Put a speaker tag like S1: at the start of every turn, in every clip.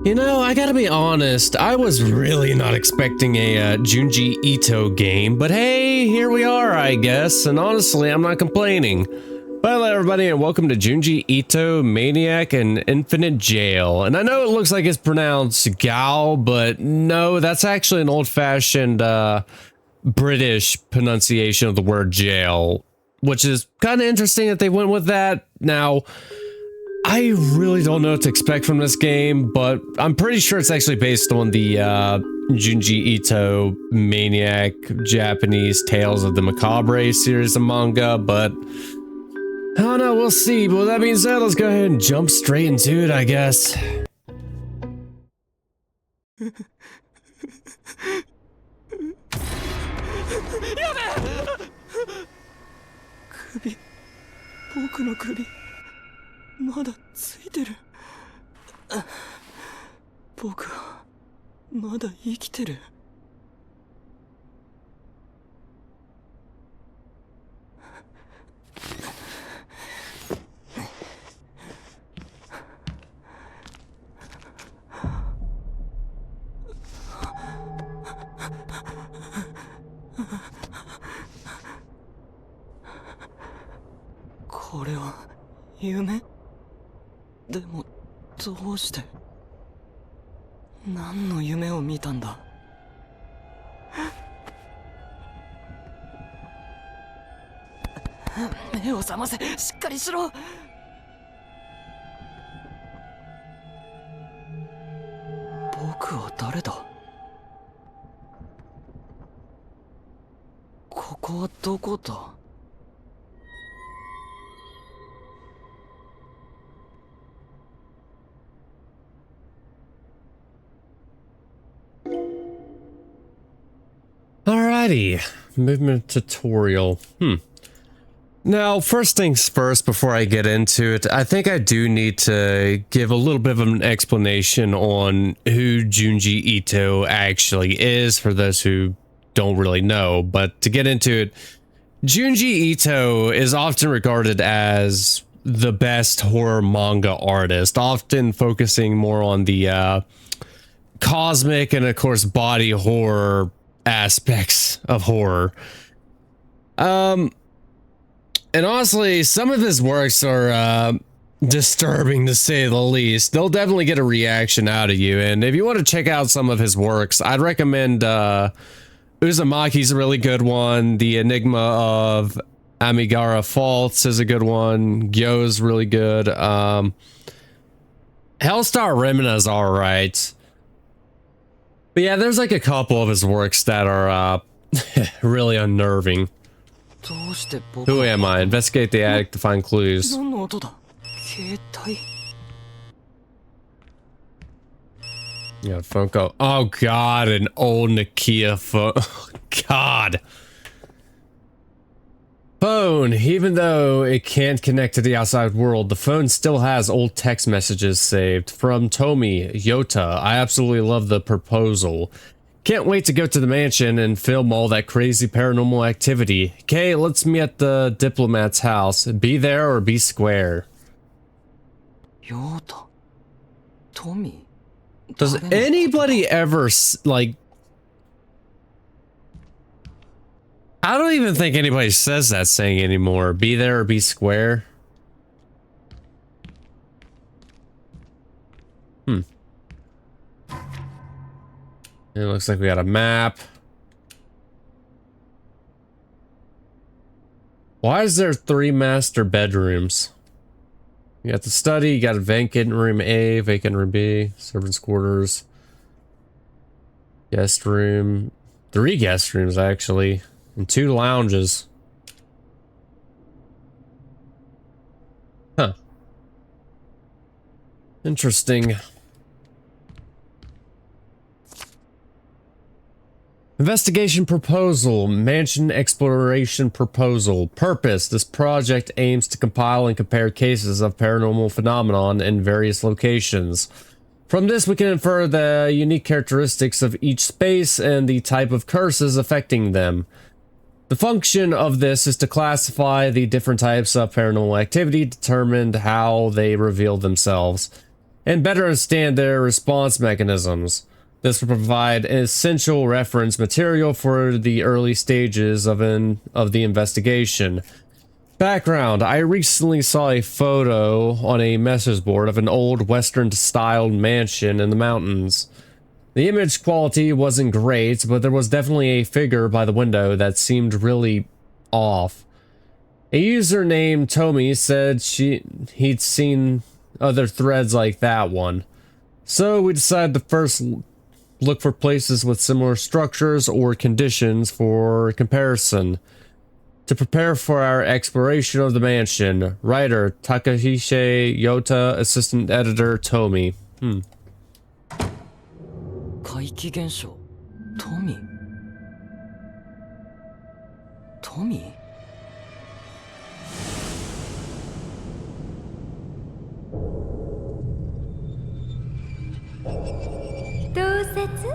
S1: You know, I gotta be honest, I was really not expecting a Junji Ito game, but hey, here we are, I guess, and honestly, I'm not complaining. Hello everybody, and welcome to Junji Ito Maniac and Infinite Jail. And I know it looks like it's pronounced gaol, but no, that's actually an old-fashioned British pronunciation of the word jail, which is kind of interesting that they went with that. Now, I really don't know what to expect from this game, but I'm pretty sure it's actually based on the Junji Ito Maniac Japanese Tales of the Macabre series of manga, but I don't know, we'll see. But with that being said, let's go ahead and jump straight into it, I guess.
S2: まだついてる。僕はまだ生きてる。これは夢？でもどうして何の夢を見たんだ。目を覚ませ、しっかりしろ。僕は誰だ。ここはどこだ。
S1: Alrighty, movement tutorial. Now, first things first, before I get into it, I think I do need to give a little bit of an explanation on who Junji Ito actually is, for those who don't really know. But to get into it, Junji Ito is often regarded as the best horror manga artist, often focusing more on the cosmic and, of course, body horror aspects of horror. And honestly, some of his works are disturbing, to say the least. They'll definitely get a reaction out of you, and if you want to check out some of his works, I'd recommend Uzumaki's a really good one. The Enigma of Amigara Faults is a good one. Gyo's really good. Hellstar Remina's alright. But yeah, there's like a couple of his works that are really unnerving. Who am I? Investigate the attic to find clues. Yeah, phone call. Oh god, an old Nokia phone. God. Phone. Even though it can't connect to the outside world, the phone still has old text messages saved. From Tomi, Yota. I absolutely love the proposal. Can't wait to go to the mansion and film all that crazy paranormal activity. Okay, let's meet at the diplomat's house. Be there or be square.
S2: Yota. Tomi.
S1: Does anybody ever, like... I don't even think anybody says that saying anymore. Be there or be square. It looks like we got a map. Why is there 3 master bedrooms? You got the study, you got a vacant room A, vacant room B, servants' quarters, guest room, 3 guest rooms actually, and 2 lounges. Huh. Interesting. Investigation proposal, mansion exploration proposal. Purpose, this project aims to compile and compare cases of paranormal phenomenon in various locations. From this we can infer the unique characteristics of each space and the type of curses affecting them. The function of this is to classify the different types of paranormal activity, determine how they reveal themselves. and better understand their response mechanisms. This will provide essential reference material for the early stages of the investigation. Background: I recently saw a photo on a message board of an old Western-styled mansion in the mountains. The image quality wasn't great, but there was definitely a figure by the window that seemed really off. A user named Tomi said he'd seen other threads like that one. So we decided to first look for places with similar structures or conditions for comparison. To prepare for our exploration of the mansion, writer Takahishi Yota, assistant editor Tomi.
S2: 怪奇現象トミトミ
S3: どう説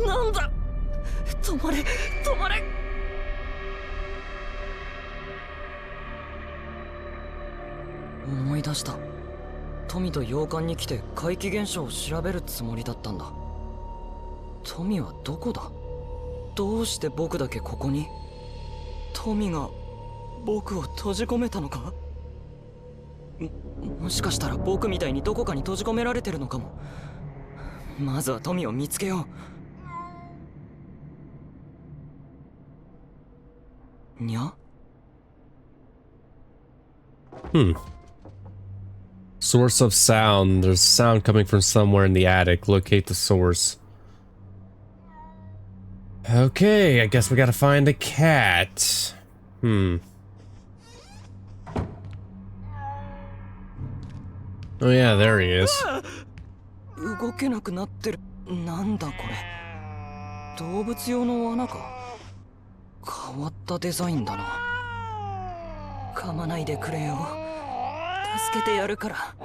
S2: なんだ止まれ止まれ思い出した富と洋館に来て怪奇現象を調べるつもりだったんだ富はどこだどうして僕だけここに富が僕を閉じ込めたのかもしかしたら僕みたいにどこかに閉じ込められてるのかもまずは富を見つけようにゃ
S1: Source of sound. There's sound coming from somewhere in the attic. Locate the source. Okay, I guess we gotta find a cat. Oh yeah, there he is.
S2: 動けなくなってるなんだこれ動物用の罠か変わったデザインだな噛まないでくれよ助けてやるから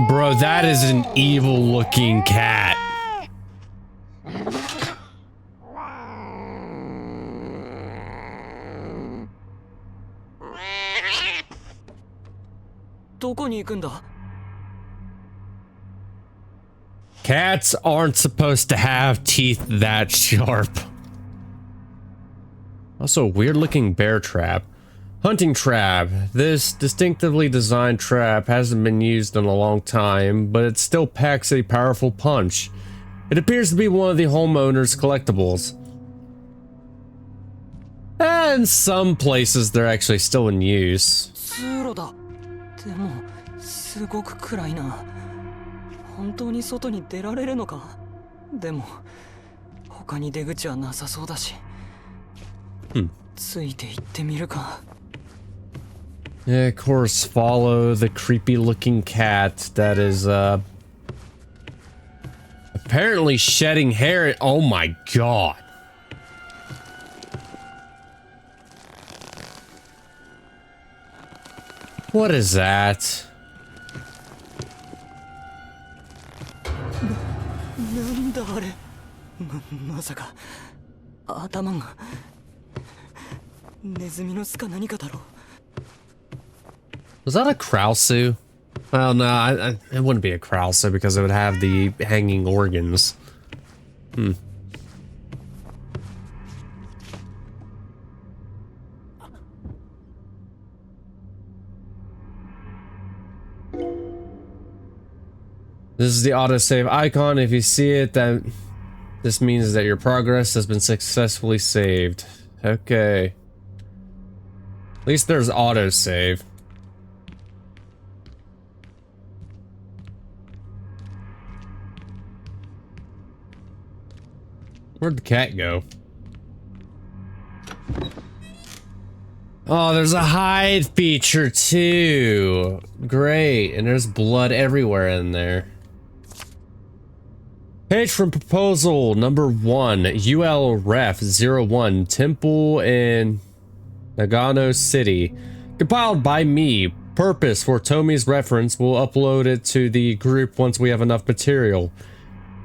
S1: Bro, that is an evil looking cat.
S2: どこに行くんだ
S1: Cats aren't supposed to have teeth that sharp. Also, a weird looking bear trap. Hunting trap. This distinctively designed trap hasn't been used in a long time, but it still packs a powerful punch. It appears to be one of the homeowner's collectibles. And in some places they're actually still in use.
S2: 通路だでもすごく暗いな本当に外に出られるのかでも他に出口はなさそうだしついて行ってみるか
S1: Yeah, of course, follow the creepy looking cat that is, apparently shedding hair. Oh my god. What is that?
S2: なんだあれまさか頭がネズミの巣か何かだろう
S1: Was that a Krausu? Well, no, it wouldn't be a Krausu because it would have the hanging organs. This is the autosave icon. If you see it, then this means that your progress has been successfully saved. Okay. At least there's autosave. Where'd the cat go? Oh, there's a hide feature too. Great, and there's blood everywhere in there. Page from proposal number 1, UL Ref 01, Temple in Nagano City. Compiled by me. Purpose for Tomi's reference. We'll upload it to the group once we have enough material.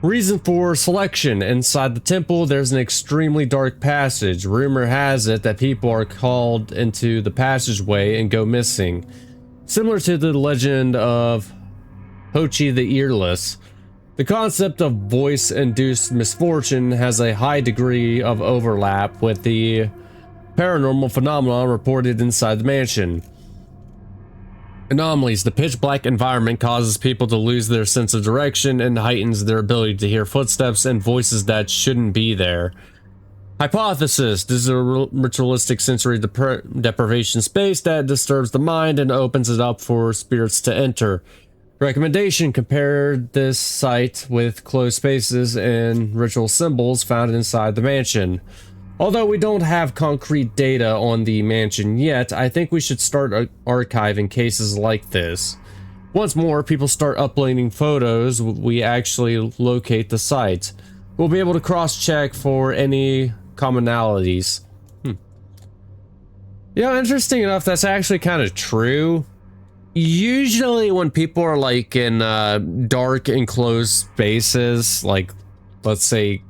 S1: Reason for selection. Inside the temple, there's an extremely dark passage. Rumor has it that people are called into the passageway and go missing. Similar to the legend of Hochi the Earless. The concept of voice-induced misfortune has a high degree of overlap with the paranormal phenomenon reported inside the mansion. Anomalies. The pitch-black environment causes people to lose their sense of direction and heightens their ability to hear footsteps and voices that shouldn't be there. Hypothesis. This is a ritualistic sensory deprivation space that disturbs the mind and opens it up for spirits to enter. Recommendation. Compare this site with closed spaces and ritual symbols found inside the mansion. Although we don't have concrete data on the mansion yet, I think we should start archiving cases like this. Once more people start uploading photos, we actually locate the site. We'll be able to cross-check for any commonalities. Yeah, interesting enough, that's actually kind of true. Usually when people are like in dark enclosed spaces, like let's say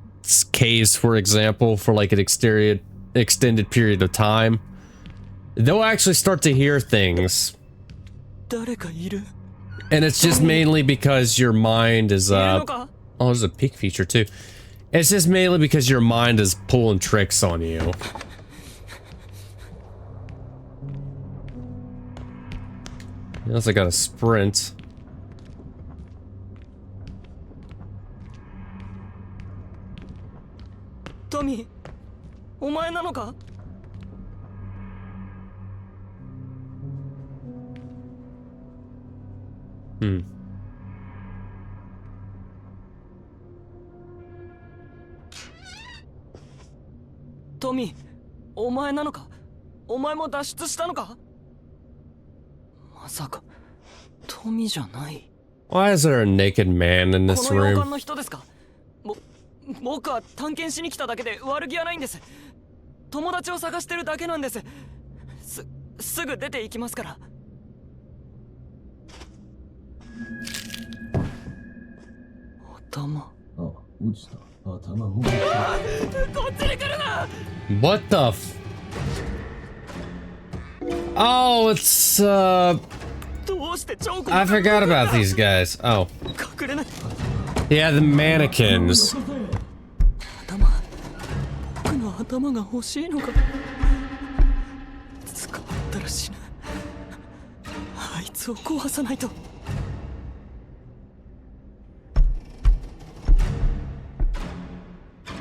S1: caves for example, for like an extended period of time, they'll actually start to hear things. And it's just mainly because your mind is oh, there's a peek feature too. It's just mainly because your mind is pulling tricks on you. Unless I got a sprint.
S2: Tommy, お前なのか? Tommy, お前なのか? お前も脱出したのか? まさかトミじゃない。
S1: Why is there a naked man in this
S2: この洋
S1: room?
S2: 館の人ですか? 僕は探検しに来ただけで悪気はないんです。友達を探してるだけなんです。すぐ出て行きますから。頭。あ、落ちた。頭も。こっちに来るな。
S1: What the f... Oh, it's I forgot about these guys. Oh. Yeah, the mannequins. 僕の頭が欲しいのか。捕まったら死ぬ。あいつを壊さないと。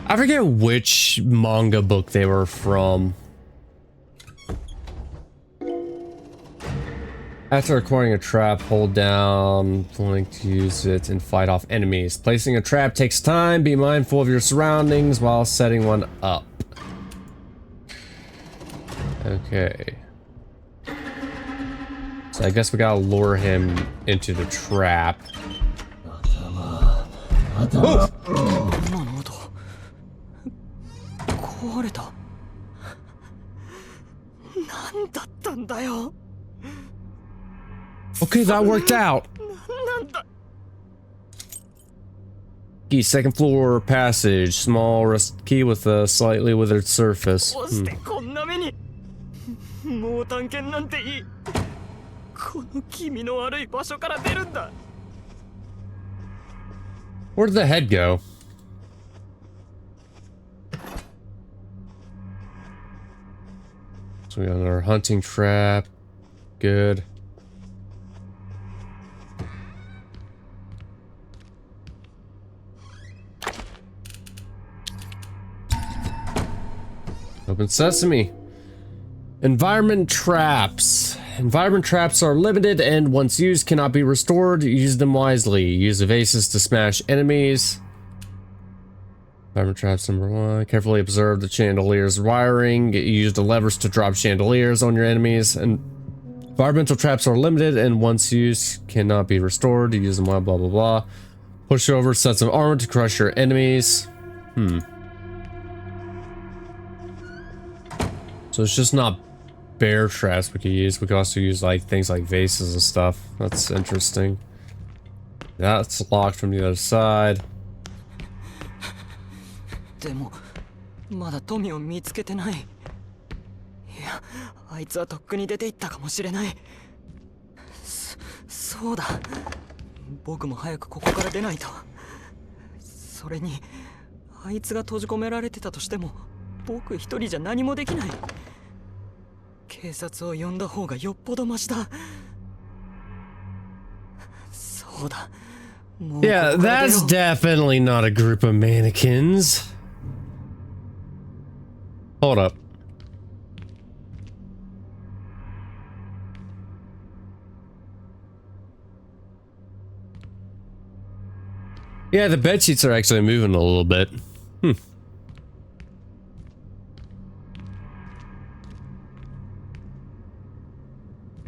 S1: I forget which manga book they were from. After acquiring a trap, hold down blink to use it and fight off enemies. Placing a trap takes time. Be mindful of your surroundings while setting one up. Okay. So I guess we gotta lure him into the trap. Oof! Okay, that worked out. Key, second floor passage. Small rusted key with a slightly withered surface. Where'd the head go? So we got our hunting trap. Good. Open sesame. Environment traps. Environment traps are limited and once used cannot be restored. Use them wisely. Use evasives to smash enemies. Environment traps number 1. Carefully observe the chandelier's wiring. Use the levers to drop chandeliers on your enemies. And environmental traps are limited and once used cannot be restored. Use them well, blah blah blah. Push over sets of armor to crush your enemies. So it's just not bear traps we could use. We could also use like things like vases and stuff. That's interesting. That's locked from the other side.
S2: でもまだ富を見つけてない。いや、あいつはとっくに出て行ったかもしれない。そうだ、僕も早くここから出ないと。それにあいつが閉じ込められてたとしても僕一人じゃ何もできない。警察を呼んだ方がよっぽどマシだ。そうだ、もう
S1: Yeah,
S2: ここから出
S1: that's
S2: よう。
S1: definitely not a group of mannequins. Hold up. Yeah, the bed sheets are actually moving a little bit. Hmm.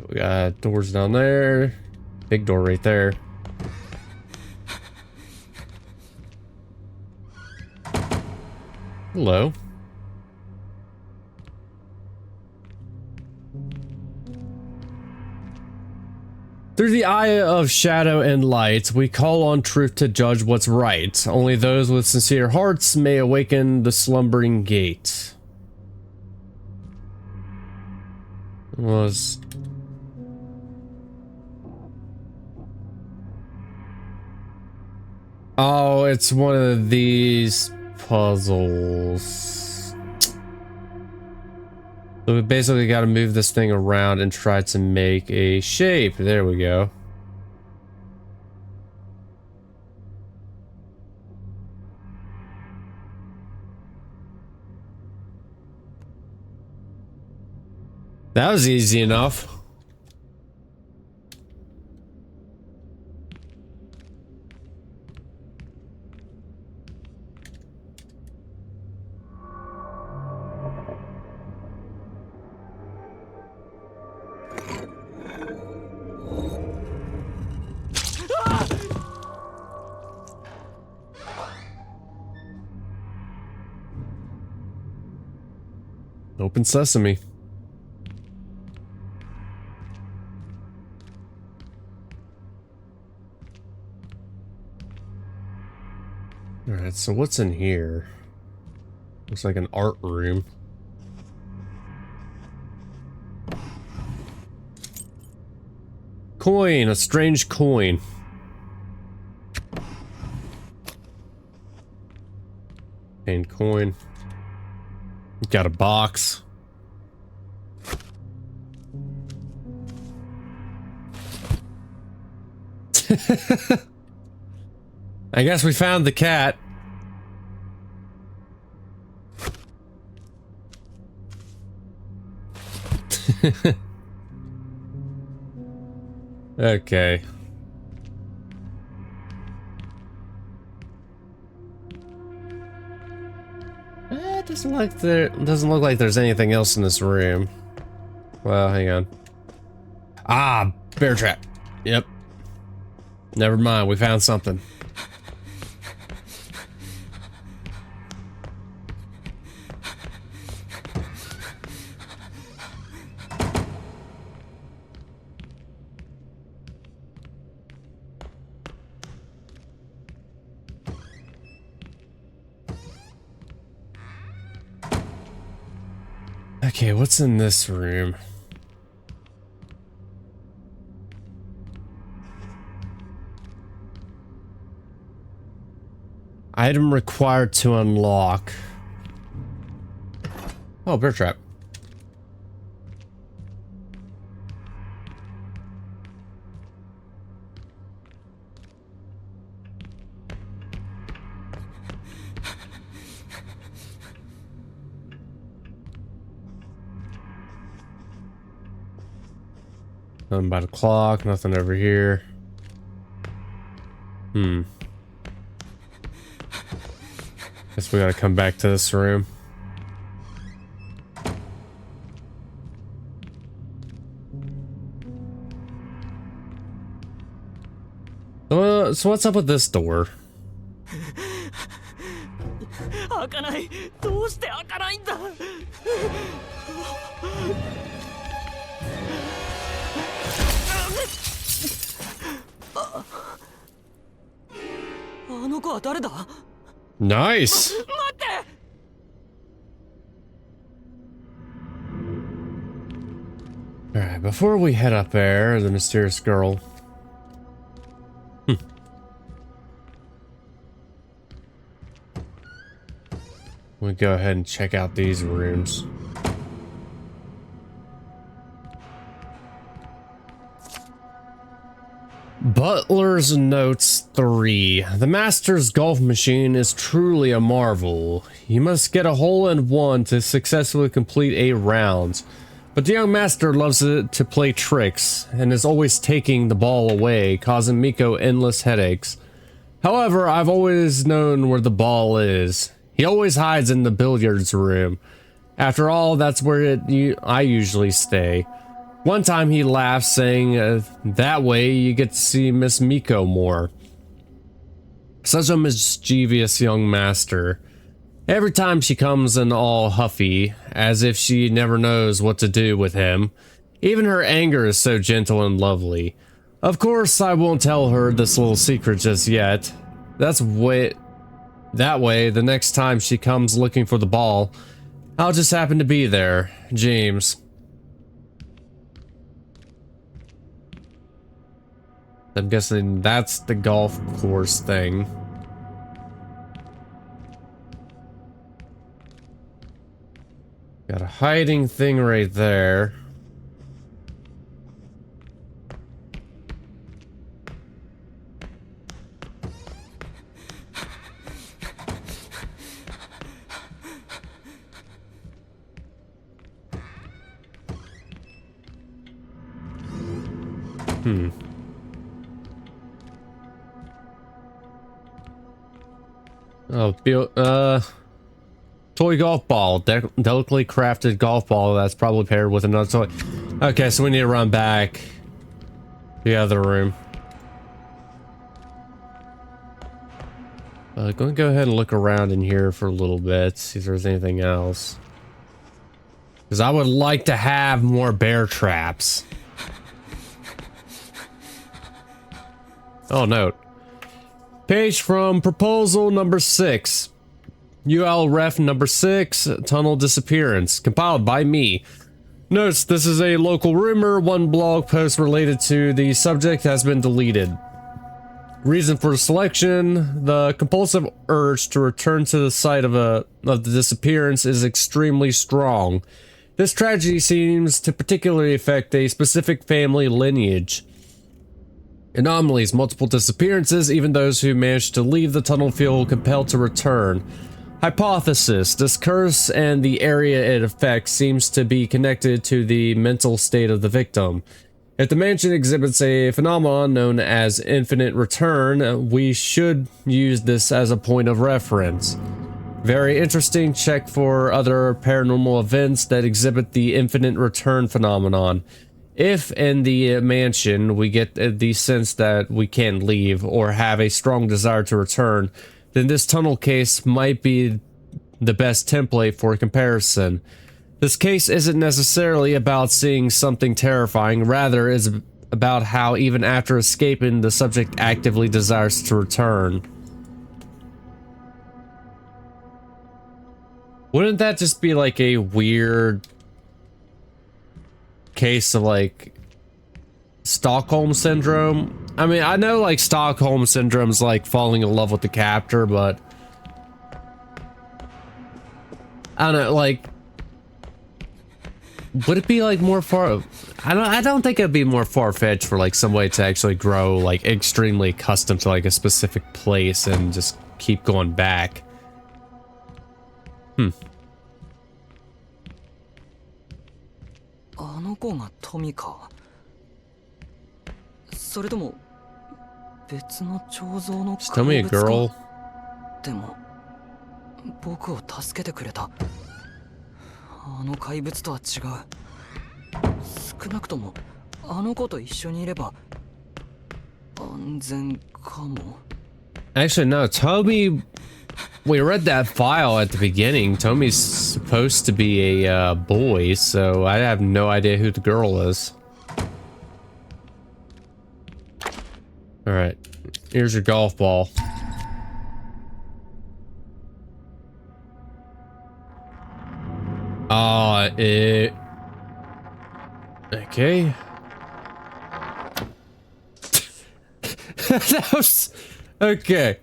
S1: We got doors down there. Big door right there. Hello. Through the eye of shadow and light, we call on truth to judge what's right. Only those with sincere hearts may awaken the slumbering gate. Oh, it's one of these puzzles. So we basically got to move this thing around and try to make a shape. There we go. That was easy enough. Open sesame. Alright, so what's in here? Looks like an art room. Coin, a strange coin. And coin. Got a box. I guess we found the cat. Okay. It doesn't look like there's anything else in this room. Well, hang on. Ah, bear trap. Yep. Never mind, we found something. Okay, what's in this room? Item required to unlock. Oh, bear trap. Nothing about a clock, nothing over here. Guess we gotta come back to this room. So what's up with this door?
S2: 開かない。どうして開かないんだ。あの子は誰だ。
S1: Nice.
S2: 待って。
S1: Alright, before we head up there, the mysterious girl. We'll go ahead and check out these rooms. Butler's Notes 3. The Master's golf machine is truly a marvel. You must get a hole in one to successfully complete a round. But the young master loves it to play tricks, and is always taking the ball away, causing Miko endless headaches. However, I've always known where the ball is. He always hides in the billiards room. After all, that's where I usually stay. One time he laughed, saying, that way you get to see Miss Miko more. Such a mischievous young master. Every time she comes in all huffy, as if she never knows what to do with him. Even her anger is so gentle and lovely. Of course, I won't tell her this little secret just yet. That way, the next time she comes looking for the ball, I'll just happen to be there. James. I'm guessing that's the golf course thing. Got a hiding thing right there. Oh, toy golf ball. Delicately crafted golf ball that's probably paired with another toy. Okay, so we need to run back to the other room. Gonna go ahead and look around in here for a little bit, see if there's anything else. Because I would like to have more bear traps. Oh, note. Page from proposal number 6. UL ref number 6, tunnel disappearance, compiled by me. Notes, this is a local rumor. One blog post related to the subject has been deleted. Reason for selection, the compulsive urge to return to the site of the disappearance is extremely strong. This tragedy seems to particularly affect a specific family lineage. Anomalies, multiple disappearances, even those who managed to leave the tunnel feel compelled to return. Hypothesis, this curse and the area it affects seems to be connected to the mental state of the victim. If the mansion exhibits a phenomenon known as infinite return, we should use this as a point of reference. Very interesting. Check for other paranormal events that exhibit the infinite return phenomenon. If in the mansion we get the sense that we can't leave or have a strong desire to return, then this tunnel case might be the best template for comparison. This case isn't necessarily about seeing something terrifying, rather is about how even after escaping, the subject actively desires to return. Wouldn't that just be like a weird case of like Stockholm syndrome? I mean, I know like Stockholm syndrome's like falling in love with the captor, but I don't know, like, would it be like more far? I don't think it'd be more far-fetched for like somebody to actually grow like extremely accustomed to like a specific place and just keep going back. Hmm.
S2: あの子がトミか。それとも別の彫像の
S1: Just tell me a
S2: 怪物
S1: girl.
S2: か。でも僕を助けてくれた。あの怪物とは違う。少なくともあの子と一緒にいれば安全かも。
S1: Actually, no, Toby, we read that file at the beginning. Tommy's supposed to be a boy, so I have no idea who the girl is. Alright, here's your golf ball. Okay. That was... Okay.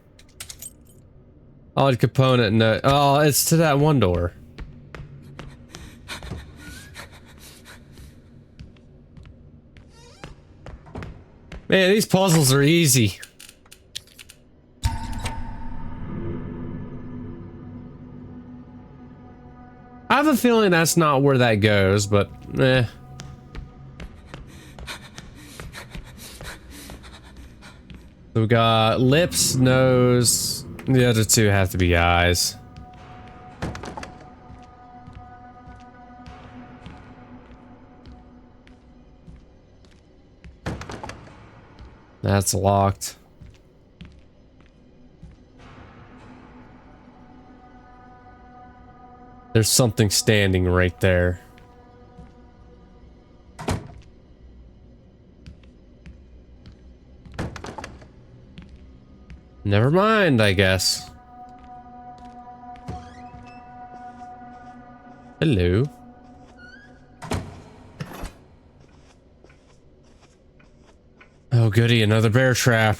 S1: Odd component, no. Oh, it's to that one door. Man, these puzzles are easy. I have a feeling that's not where that goes, but eh. We got lips, nose. The other two have to be eyes. That's locked. There's something standing right there. Never mind, I guess. Hello. Oh goody, another bear trap.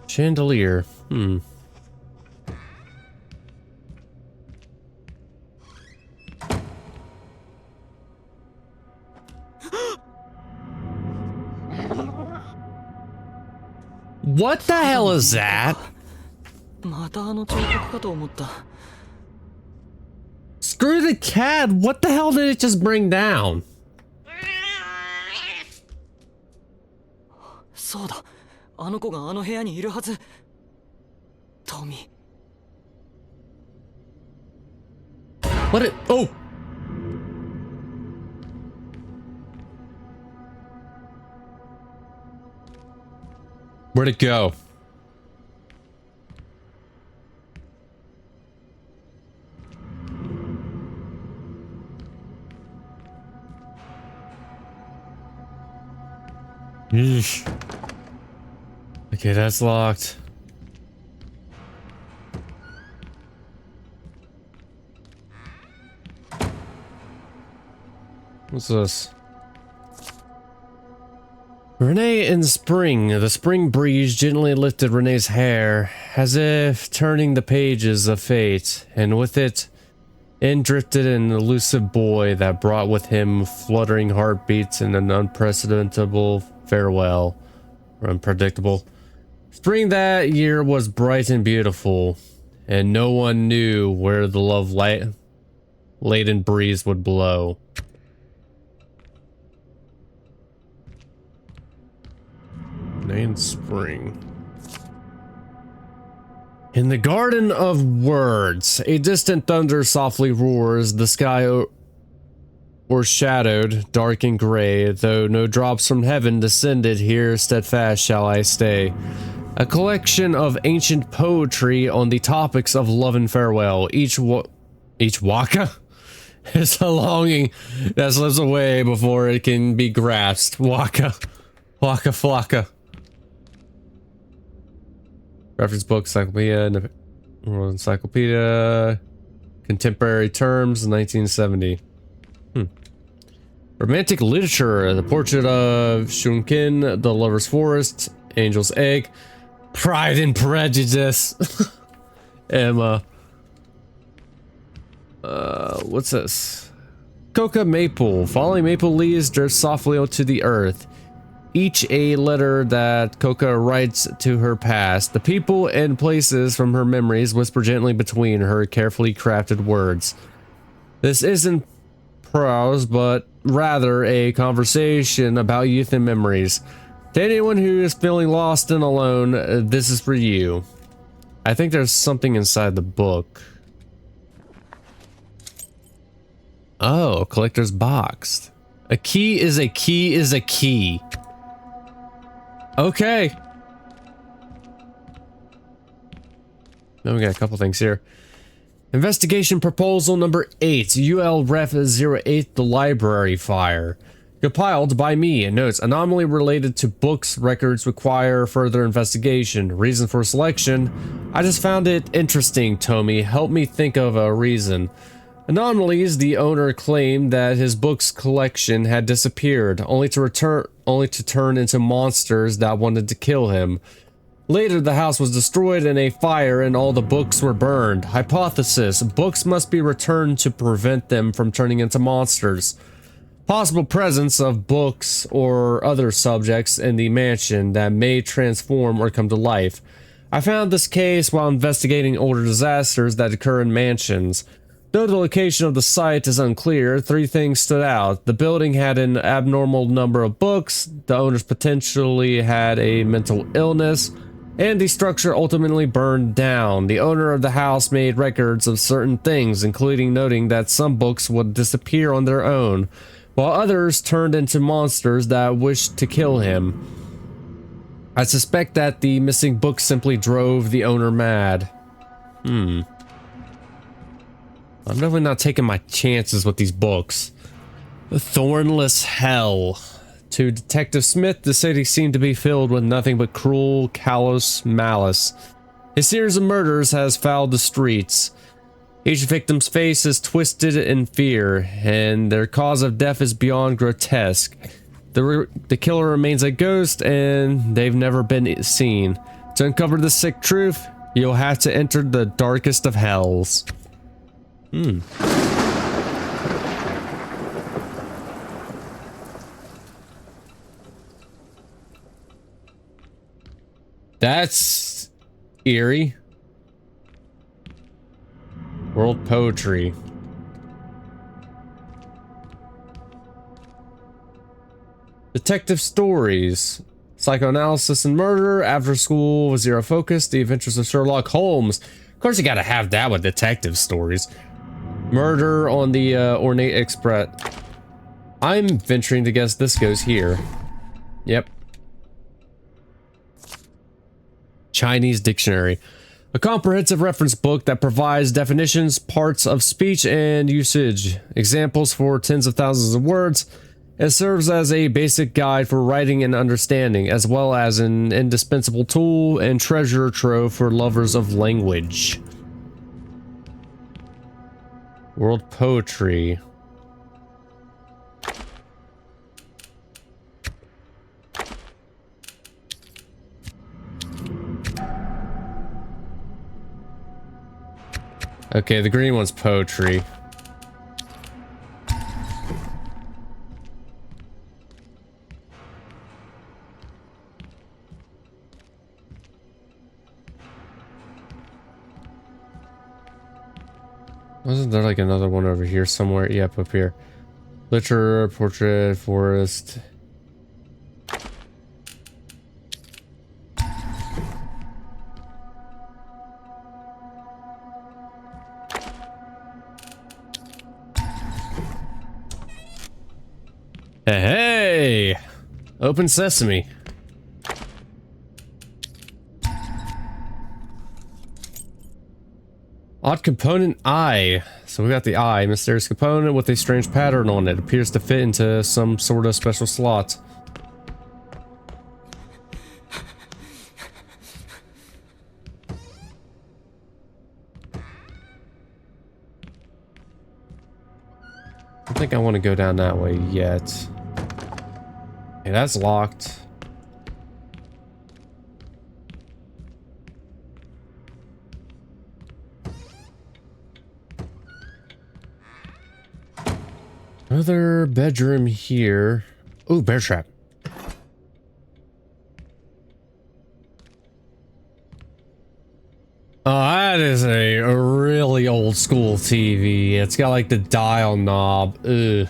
S1: Chandelier. What the hell is that?
S2: またあの彫刻かと思った。
S1: Screw the cat! What the hell did it just bring down?
S2: そうだ。あの子があの部屋にいるはず。トミー。
S1: What it? Oh! Where'd it go? Yeesh. Okay, that's locked. What's this? Renee in spring. The spring breeze gently lifted Renee's hair, as if turning the pages of fate, and with it, in drifted an elusive boy that brought with him fluttering heartbeats and an unprecedentable farewell. Or unpredictable. Spring that year was bright and beautiful, and no one knew where the love-laden breeze would blow. In spring. In the garden of words, a distant thunder softly roars, the sky o'ershadowed, dark and gray, though no drops from heaven descended, here steadfast shall I stay. A collection of ancient poetry on the topics of love and farewell. Each waka is a longing that slips away before it can be grasped. Waka, waka flocka. Reference book, encyclopedia, contemporary terms, 1970. Romantic literature, the portrait of Shunkin, the lover's forest, angel's egg, Pride and Prejudice, Emma. What's this? Coca maple, falling maple leaves drift softly onto the earth. Each a letter that Coca writes to her past. The people and places from her memories whisper gently between her carefully crafted words. This isn't prose, but rather a conversation about youth and memories. To anyone who is feeling lost and alone, this is for you. I think there's something inside the book. Oh, collector's box. A key is a key is a key. Okay. Then we got a couple things here. Investigation proposal number 8. UL Ref 08, the library fire. Compiled by me. And notes, anomaly related to books records require further investigation. Reason for selection. I just found it interesting, Tomi. Help me think of a reason. Anomalies, the owner claimed that his books collection had disappeared, only to turn into monsters that wanted to kill him. Later, the house was destroyed in a fire and all the books were burned. Hypothesis, books must be returned to prevent them from turning into monsters. Possible presence of books or other subjects in the mansion that may transform or come to life. I found this case while investigating older disasters that occur in mansions. Though the location of the site is unclear, 3 things stood out. The building had an abnormal number of books, the owners potentially had a mental illness, and the structure ultimately burned down. The owner of the house made records of certain things, including noting that some books would disappear on their own, while others turned into monsters that wished to kill him. I suspect that the missing books simply drove the owner mad. I'm definitely not taking my chances with these books. The Thornless Hell. To Detective Smith, the city seemed to be filled with nothing but cruel, callous malice. A series of murders has fouled the streets. Each victim's face is twisted in fear, and their cause of death is beyond grotesque. The killer remains a ghost, and they've never been seen. To uncover the sick truth, you'll have to enter the darkest of hells. That's eerie. World poetry. Detective stories. Psychoanalysis and murder. After school with zero focus. The adventures of Sherlock Holmes. Of course you gotta have that with detective stories. Murder on the Ornate Express. I'm venturing to guess this goes here. Yep. Chinese dictionary. A comprehensive reference book that provides definitions, parts of speech, and usage. Examples for tens of thousands of words. It serves as a basic guide for writing and understanding, as well as an indispensable tool and treasure trove for lovers of language. World poetry. Okay, the green one's poetry. Wasn't there like another one over here somewhere? Yep, up here. Literature, portrait, forest. Hey! Open sesame. Odd component eye. So we got the eye. Mysterious component with a strange pattern on it. Appears to fit into some sort of special slot. I don't think I want to go down that way yet. Okay, that's locked. Another bedroom here. Ooh, bear trap. Oh, that is a really old school TV. It's got like the dial knob. Ugh.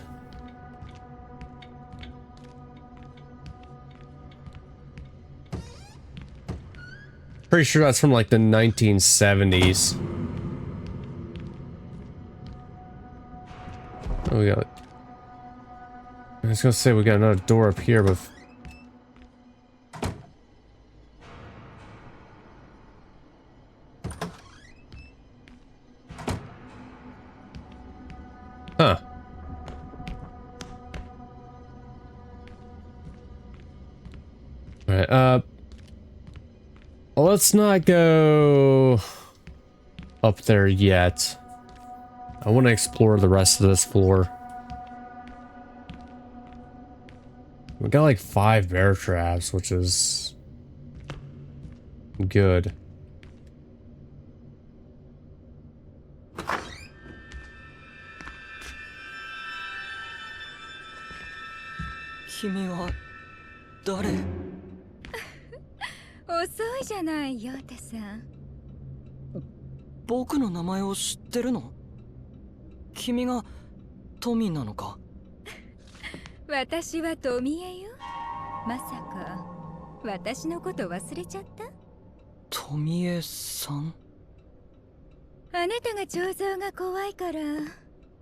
S1: Pretty sure that's from like the 1970s. Oh, we got... I was gonna say we got another door up here, but... Huh. Alright, let's not go up there yet. I want to explore the rest of this floor. We got like 5 bear traps, which is good.
S2: Kimi wa dare?
S3: 遅いじゃないヨタさん。
S2: 僕の名前を知ってるの？君がトミーなのか？
S3: 私はトミエよ。まさか私のこと忘れちゃった？
S2: トミエさん？
S3: あなたが彫像が怖いから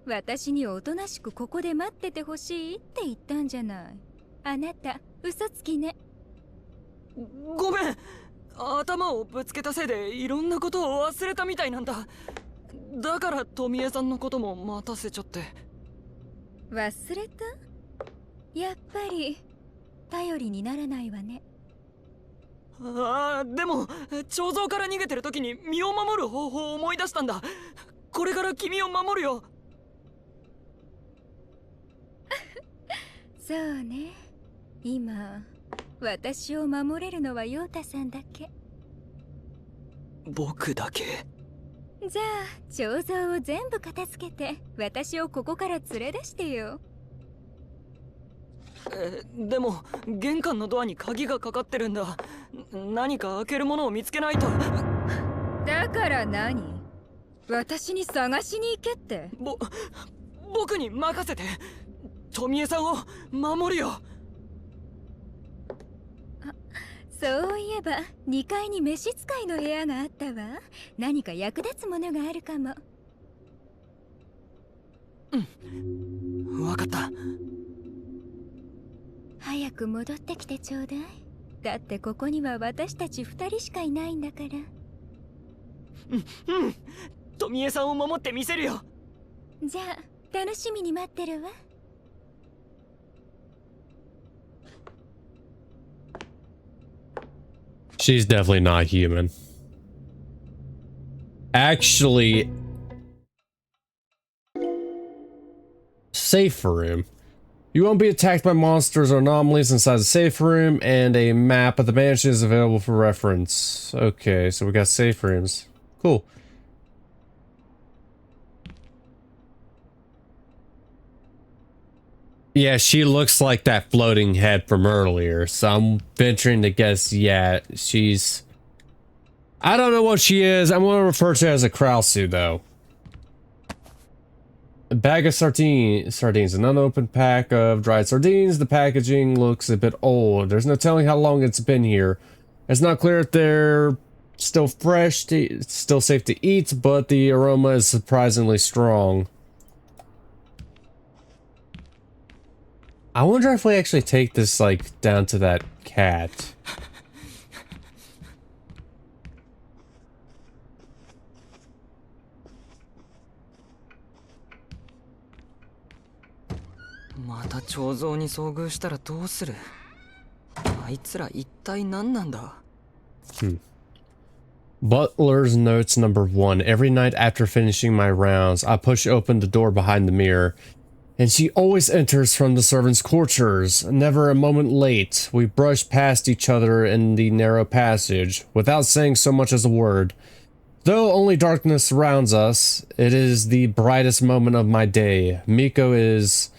S3: 私におとなしくここで待っててほしいって言ったんじゃない。あなた嘘つきね。
S2: ごめん、頭をぶつけたせいでいろんなことを忘れたみたいなんだ。だからトミエさんのことも待たせちゃって。
S3: 忘れた？やっぱり頼りにならないわね。
S2: ああ、でも彫像から逃げてる時に身を守る方法を思い出したんだ。これから君を守るよ。
S3: そうね。今私を守れるのはヨータさんだけ。
S2: 僕だけ？
S3: じゃあ彫像を全部片付けて私をここから連れ出してよ。
S2: でも玄関のドアに鍵がかかってるんだ。何か開けるものを見つけないと。
S3: だから何？私に探しに行けって。
S2: 僕に任せて。トミエさんを守るよ。
S3: そういえば2階に召使いの部屋があったわ。何か役立つものがあるかも。
S2: うん、わかった。
S3: 早く戻ってきてちょうだい。だってここには私たち2人しかいないんだから。
S2: うん、トミエさんを守ってみせるよ。
S3: じゃあ楽しみに待ってるわ。
S1: She's definitely not human. Actually, safe room. You won't be attacked by monsters or anomalies inside the safe room, and a map of the mansion is available for reference. Okay, so we got safe rooms. Cool. Yeah, she looks like that floating head from earlier, so I'm venturing to guess, yeah, she's... I don't know what she is. I'm going to refer to her as a Krausu, though. A bag of sardines, an unopened pack of dried sardines. The packaging looks a bit old. There's no telling how long it's been here. It's not clear if they're still fresh, still safe to eat, but the aroma is surprisingly strong. I wonder if we actually take this, like, down to that cat.
S2: Mata 彫像に遭遇したらどうする？あいつら一体何なんだ？
S1: Butler's notes number 1. Every night after finishing my rounds, I push open the door behind the mirror. And she always enters from the servants' quarters, never a moment late. We brush past each other in the narrow passage, without saying so much as a word. Though only darkness surrounds us, it is the brightest moment of my day. Miko is,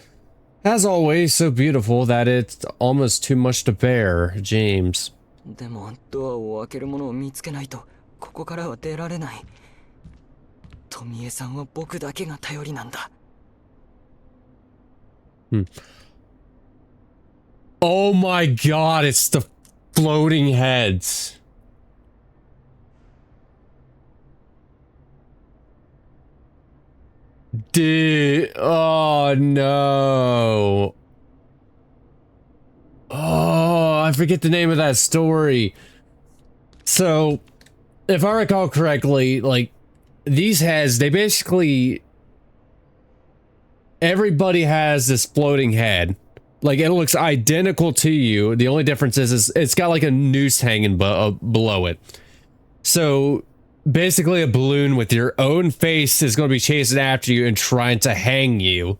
S1: as always, so beautiful that it's almost too much to bear. James.
S2: でもドアを開けるものを見つけないとここからは出られない。トミエさんは僕だけが頼りなんだ。
S1: Oh my god, it's the floating heads. Dude, oh no. Oh, I forget the name of that story. So, if I recall correctly, like, these heads, they basically... Everybody has this floating head. Like, it looks identical to you. The only difference is it's got like a noose hanging below it. So basically a balloon with your own face is going to be chasing after you and trying to hang you.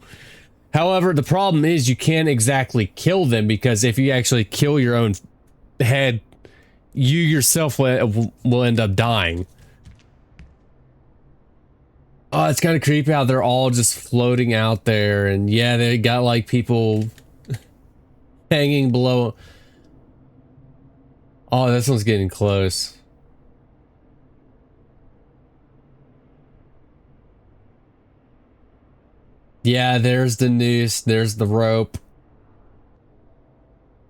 S1: However, the problem is you can't exactly kill them, because if you actually kill your own head, you yourself will end up dying. Oh, it's kind of creepy how they're all just floating out there, and yeah, they got like people hanging below. Oh, this one's getting close. Yeah, there's the noose, there's the rope.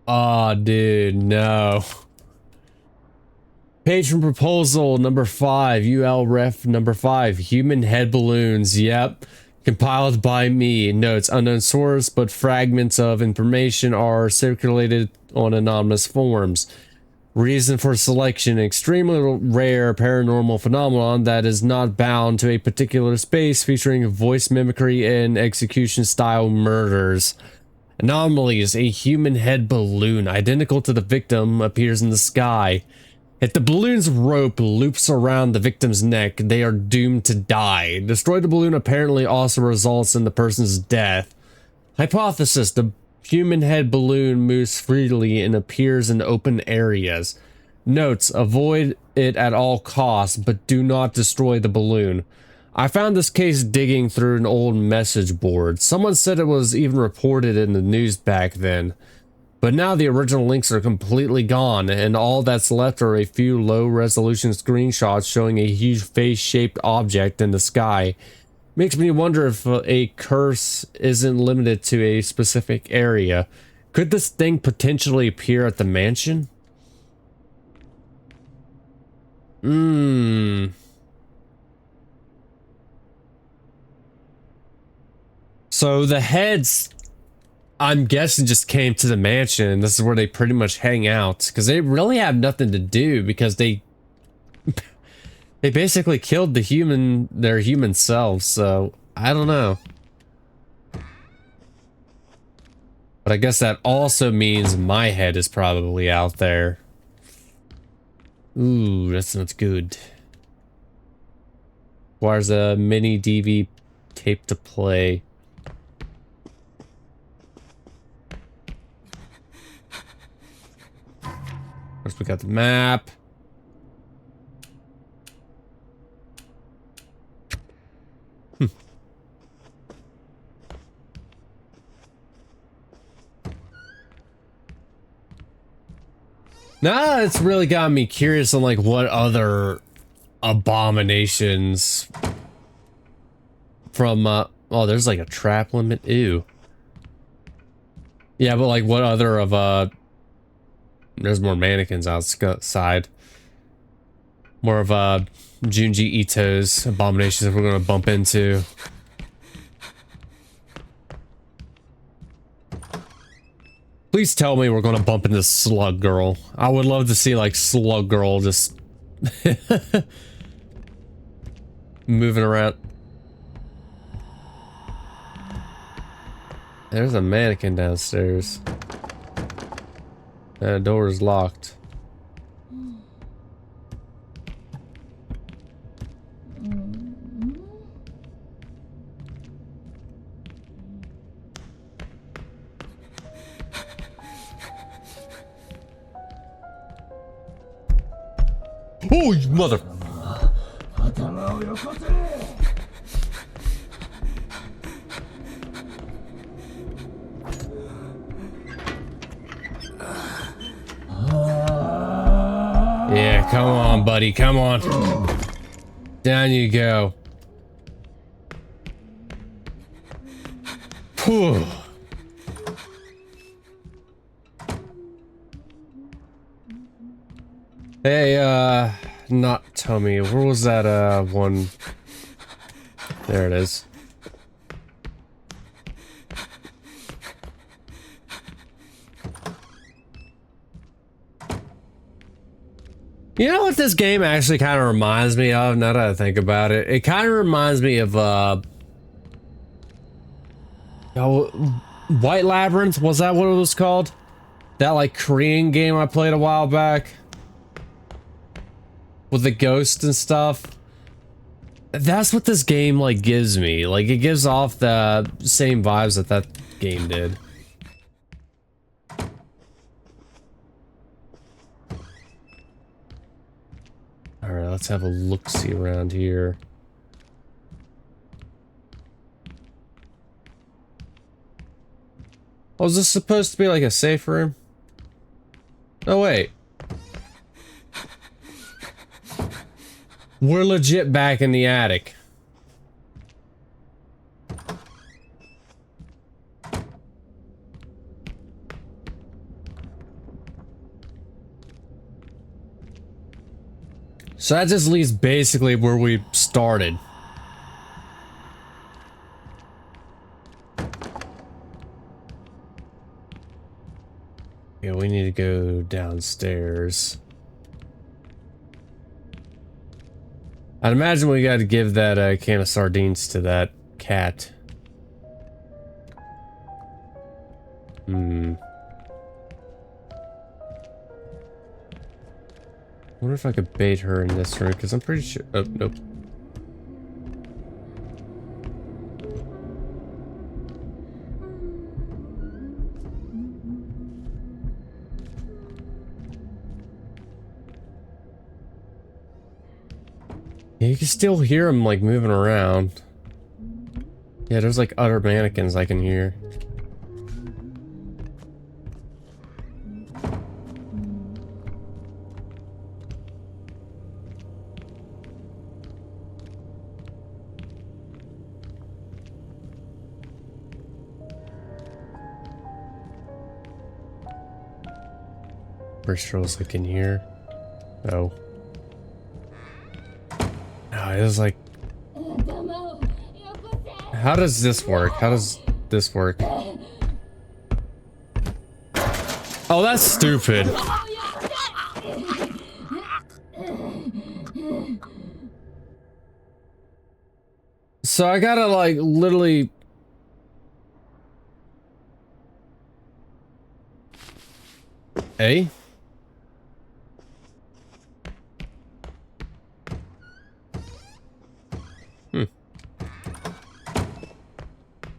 S1: Oh, dude, no. Patron proposal number 5, UL ref number 5, human head balloons. Yep, compiled by me. Notes, unknown source, but fragments of information are circulated on anonymous forums. Reason for selection: extremely rare paranormal phenomenon that is not bound to a particular space, featuring voice mimicry and execution style murders. Anomalies: a human head balloon identical to the victim appears in the sky. If the balloon's rope loops around the victim's neck, they are doomed to die. Destroy the balloon apparently also results in the person's death. Hypothesis: the human head balloon moves freely and appears in open areas. Notes: avoid it at all costs, but do not destroy the balloon. I found this case digging through an old message board. Someone said it was even reported in the news back then. But now the original links are completely gone, and all that's left are a few low-resolution screenshots showing a huge face-shaped object in the sky. Makes me wonder if a curse isn't limited to a specific area. Could this thing potentially appear at the mansion? So the heads, I'm guessing, just came to the mansion, and this is where they pretty much hang out, because they really have nothing to do, because they basically killed their human selves. So I don't know, but I guess that also means my head is probably out there. Ooh, that's not good. Requires a mini DV tape to play. First, we got the map. Nah, it's really got me curious on like what other abominations from oh, there's like a trap limit. Ew. Yeah, but like what other of there's more mannequins outside. More of Junji Ito's abominations that we're gonna bump into. Please tell me we're gonna bump into Slug Girl. I would love to see like Slug Girl just moving around. There's a mannequin downstairs. The door is locked. Oh, you mother... Yeah, come on, buddy, come on. Down you go. Whew. Hey, not Tommy. Where was that, one? There it is. You know what this game actually kind of reminds me of, now that I think about it? It kind of reminds me of, White Labyrinth, was that what it was called? That like Korean game I played a while back? With the ghosts and stuff? That's what this game like gives me. Like it gives off the same vibes that that game did. Alright, let's have a look-see around here. Oh, is this supposed to be like a safe room? Oh, wait. We're legit back in the attic. So that just leaves basically where we started. Yeah, we need to go downstairs. I'd imagine we got to give that can of sardines to that cat. I wonder if I could bait her in this room, because I'm pretty sure... Oh, nope. Yeah, you can still hear him, like, moving around. Yeah, there's, like, other mannequins I can hear. Pretty sure I can hear. Oh. Oh, it was like... How does this work? How does this work? Oh, that's stupid. So I gotta like literally... Eh?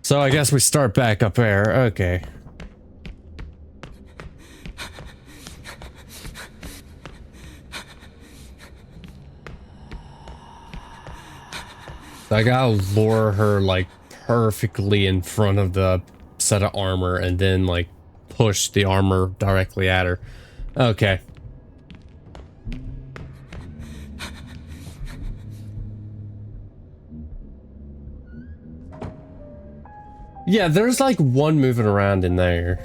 S1: So I guess we start back up there. Okay. So I gotta lure her like perfectly in front of the set of armor and then like push the armor directly at her. Okay. Yeah, there's like one moving around in there.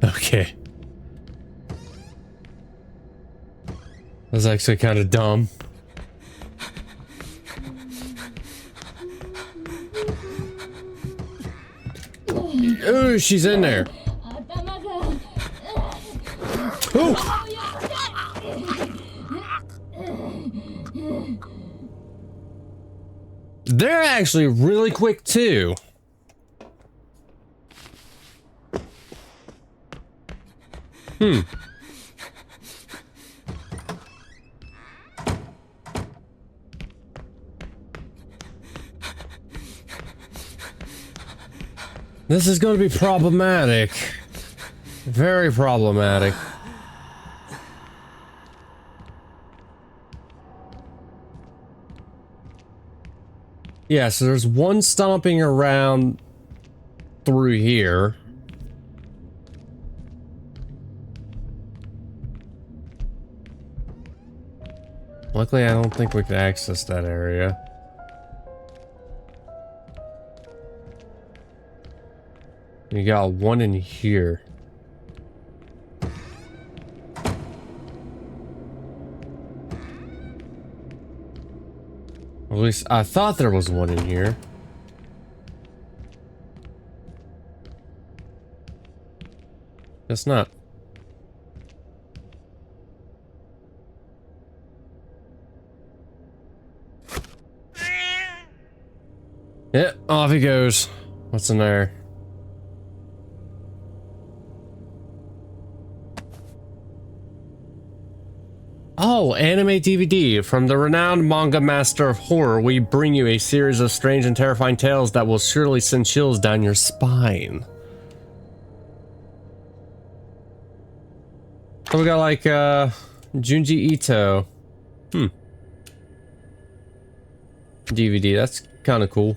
S1: Okay. That was actually kind of dumb. Ooh, she's in there. Ooh. They're actually really quick too. This is going to be problematic. Very problematic. Yeah, so there's one stomping around through here. Luckily, I don't think we can access that area. You got one in here. At least I thought there was one in here. Guess not. Yeah, off he goes. What's in there? Oh, anime DVD. From the renowned manga master of horror, we bring you a series of strange and terrifying tales that will surely send chills down your spine. So we got like, Junji Ito. DVD, that's kind of cool.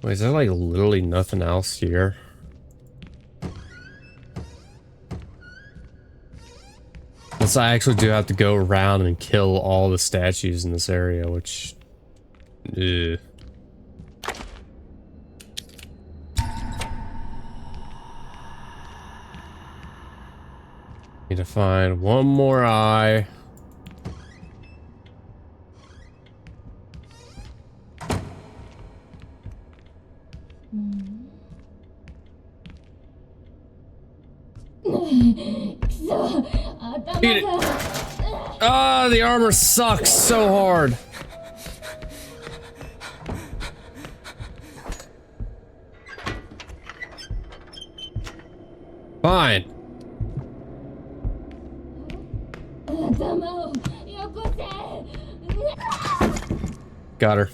S1: Wait, is there like literally nothing else here? Unless I actually do have to go around and kill all the statues in this area, which... Ugh. Need to find one more eye. Eat it. Ah, the armor sucks so hard. Fine. Got her.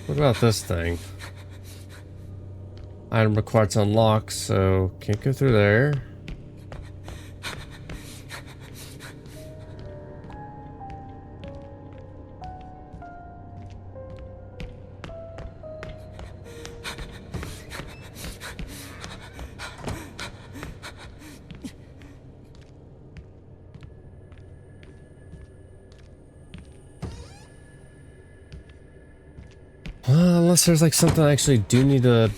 S1: What about this thing? Item required to unlock, so can't go through there. Unless there's like something I actually do need to...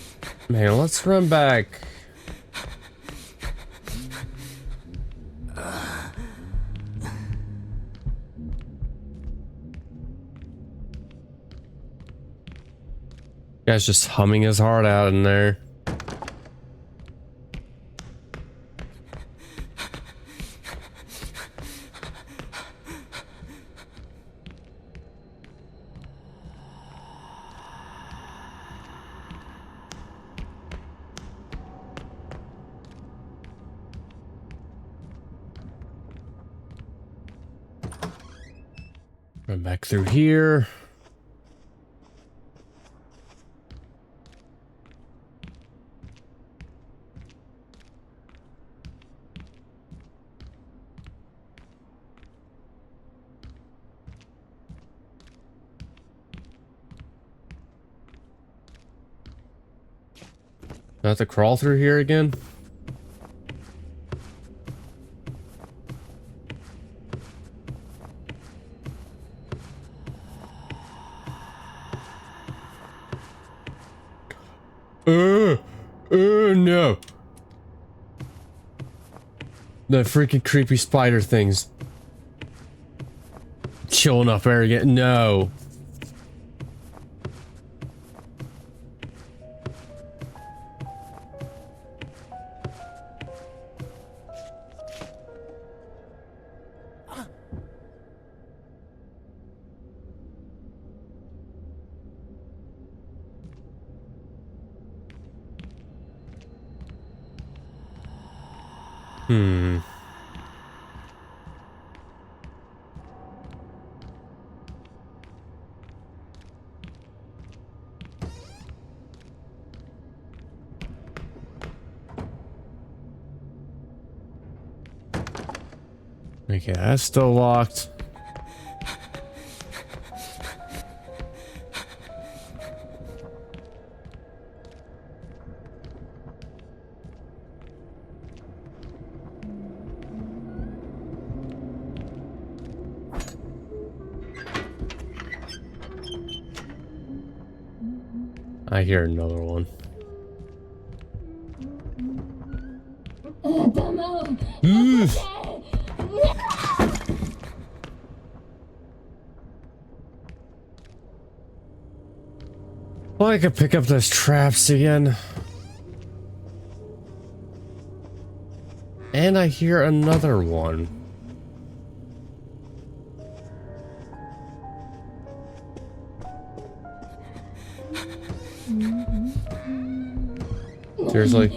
S1: Man, let's run back. Guy's just humming his heart out in there. Run back through here. Do I have to crawl through here again? No. The freaking creepy spider things. Chilling up there again. No. Okay, that's still locked. I hear another one. Well, I could pick up those traps again. And I hear another one. Seriously?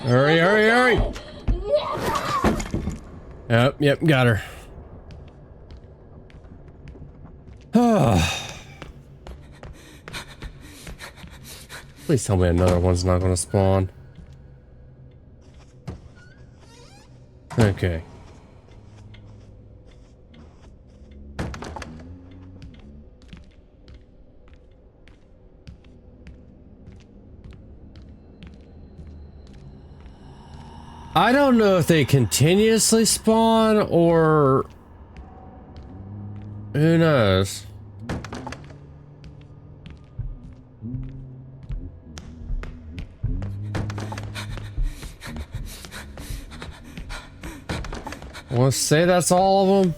S1: Hurry, hurry, hurry! Yep, got her. Please tell me another one's not gonna spawn. Okay. I don't know if they continuously spawn or who knows. I want to say that's all of them.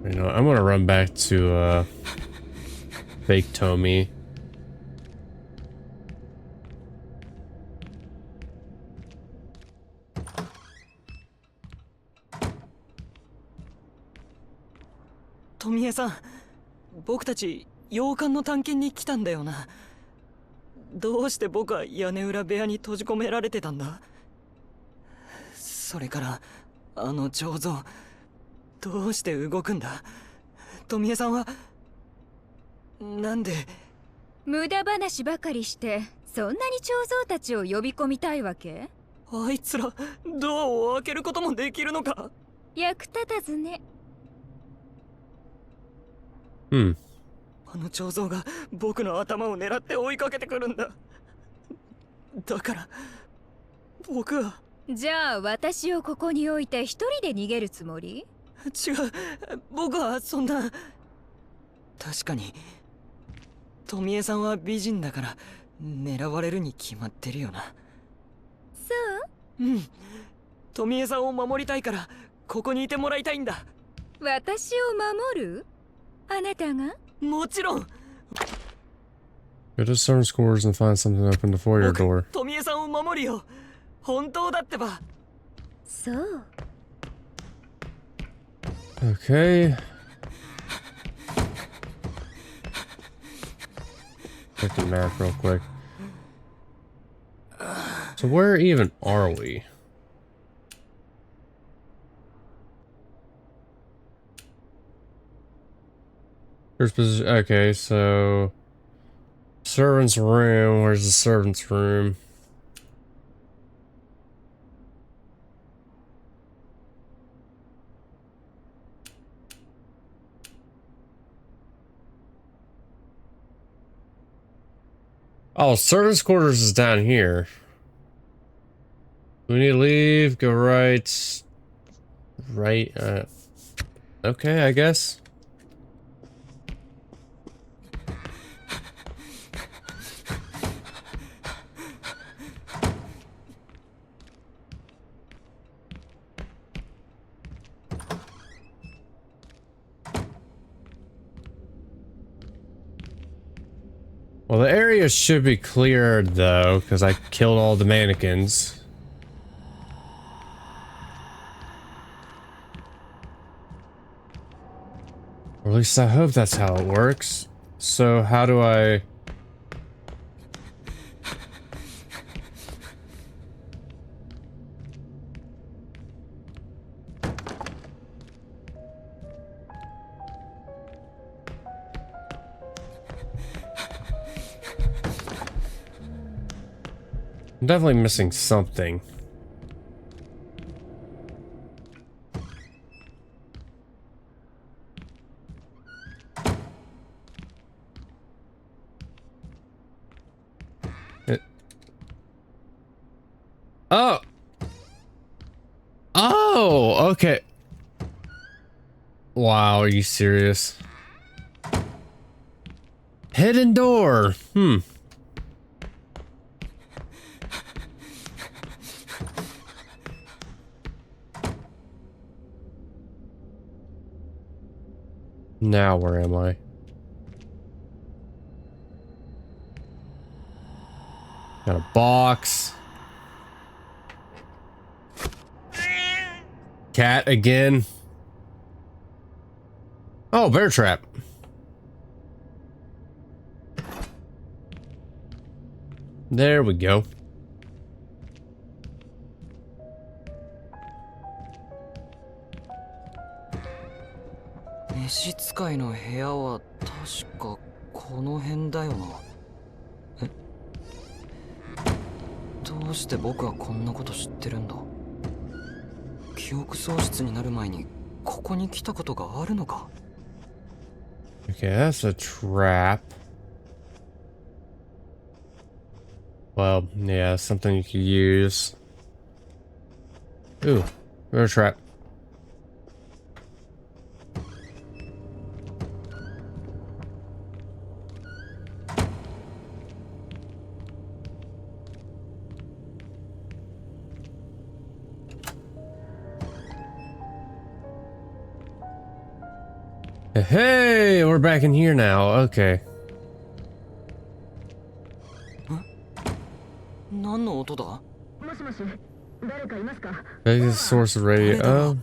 S1: You know, I'm gonna run back to fake Tommy.
S2: Tomieさん、僕たち洋館の探検に来たんだよな。どうして僕は屋根裏部屋に閉じ込められてたんだ？それからあの彫像、どうして動くんだ？富江さんはなんで？
S3: 無駄話ばかりしてそんなに彫像たちを呼び込みたいわけ？
S2: あいつらドアを開けることもできるのか？
S3: 役立たずね。
S1: うん。
S2: あの彫像が僕の頭を狙って追いかけてくるんだ。だから僕は。
S3: じゃあ私をここに置いて一人で逃げるつもり？
S2: 違う、僕はそんな。確かに富江さんは美人だから狙われるに決まってるよな。
S3: そう？
S2: うん、富江さんを守りたいからここにいてもらいたいんだ。
S3: 私を守る？あなたが？
S2: もちろん。
S1: Go to certain scores and find something to open the foyer
S2: 僕
S1: door.
S2: 富江さんを守るよ。本当だってば。
S3: そう。
S1: Okay. Check the map real quick. So where even are we? First position. Okay, so servant's room. Where's the servant's room? Oh, servant's quarters is down here. We need to leave, go right. Right, okay, I guess. Well, the area should be cleared, though, because I killed all the mannequins. Or at least I hope that's how it works. So, how do I... I'm definitely missing something. Oh. Oh, okay. Wow, are you serious? Hidden door. Now where am I? Got a box. Cat again. Oh, bear trap. There we go.
S2: 召使いの部屋は確かこの辺だよな。え？どうして僕はこんなこと知ってるんだ？記憶喪失になる前にここに来たことがあるのか？
S1: Okay, that's a trap. Well, yeah, something you could use. Ooh, bear trap. Hey, we're back in here now. Okay.
S2: 何の音だ？
S4: もしもし、誰かいますか？
S1: That's the source of radio. Oh.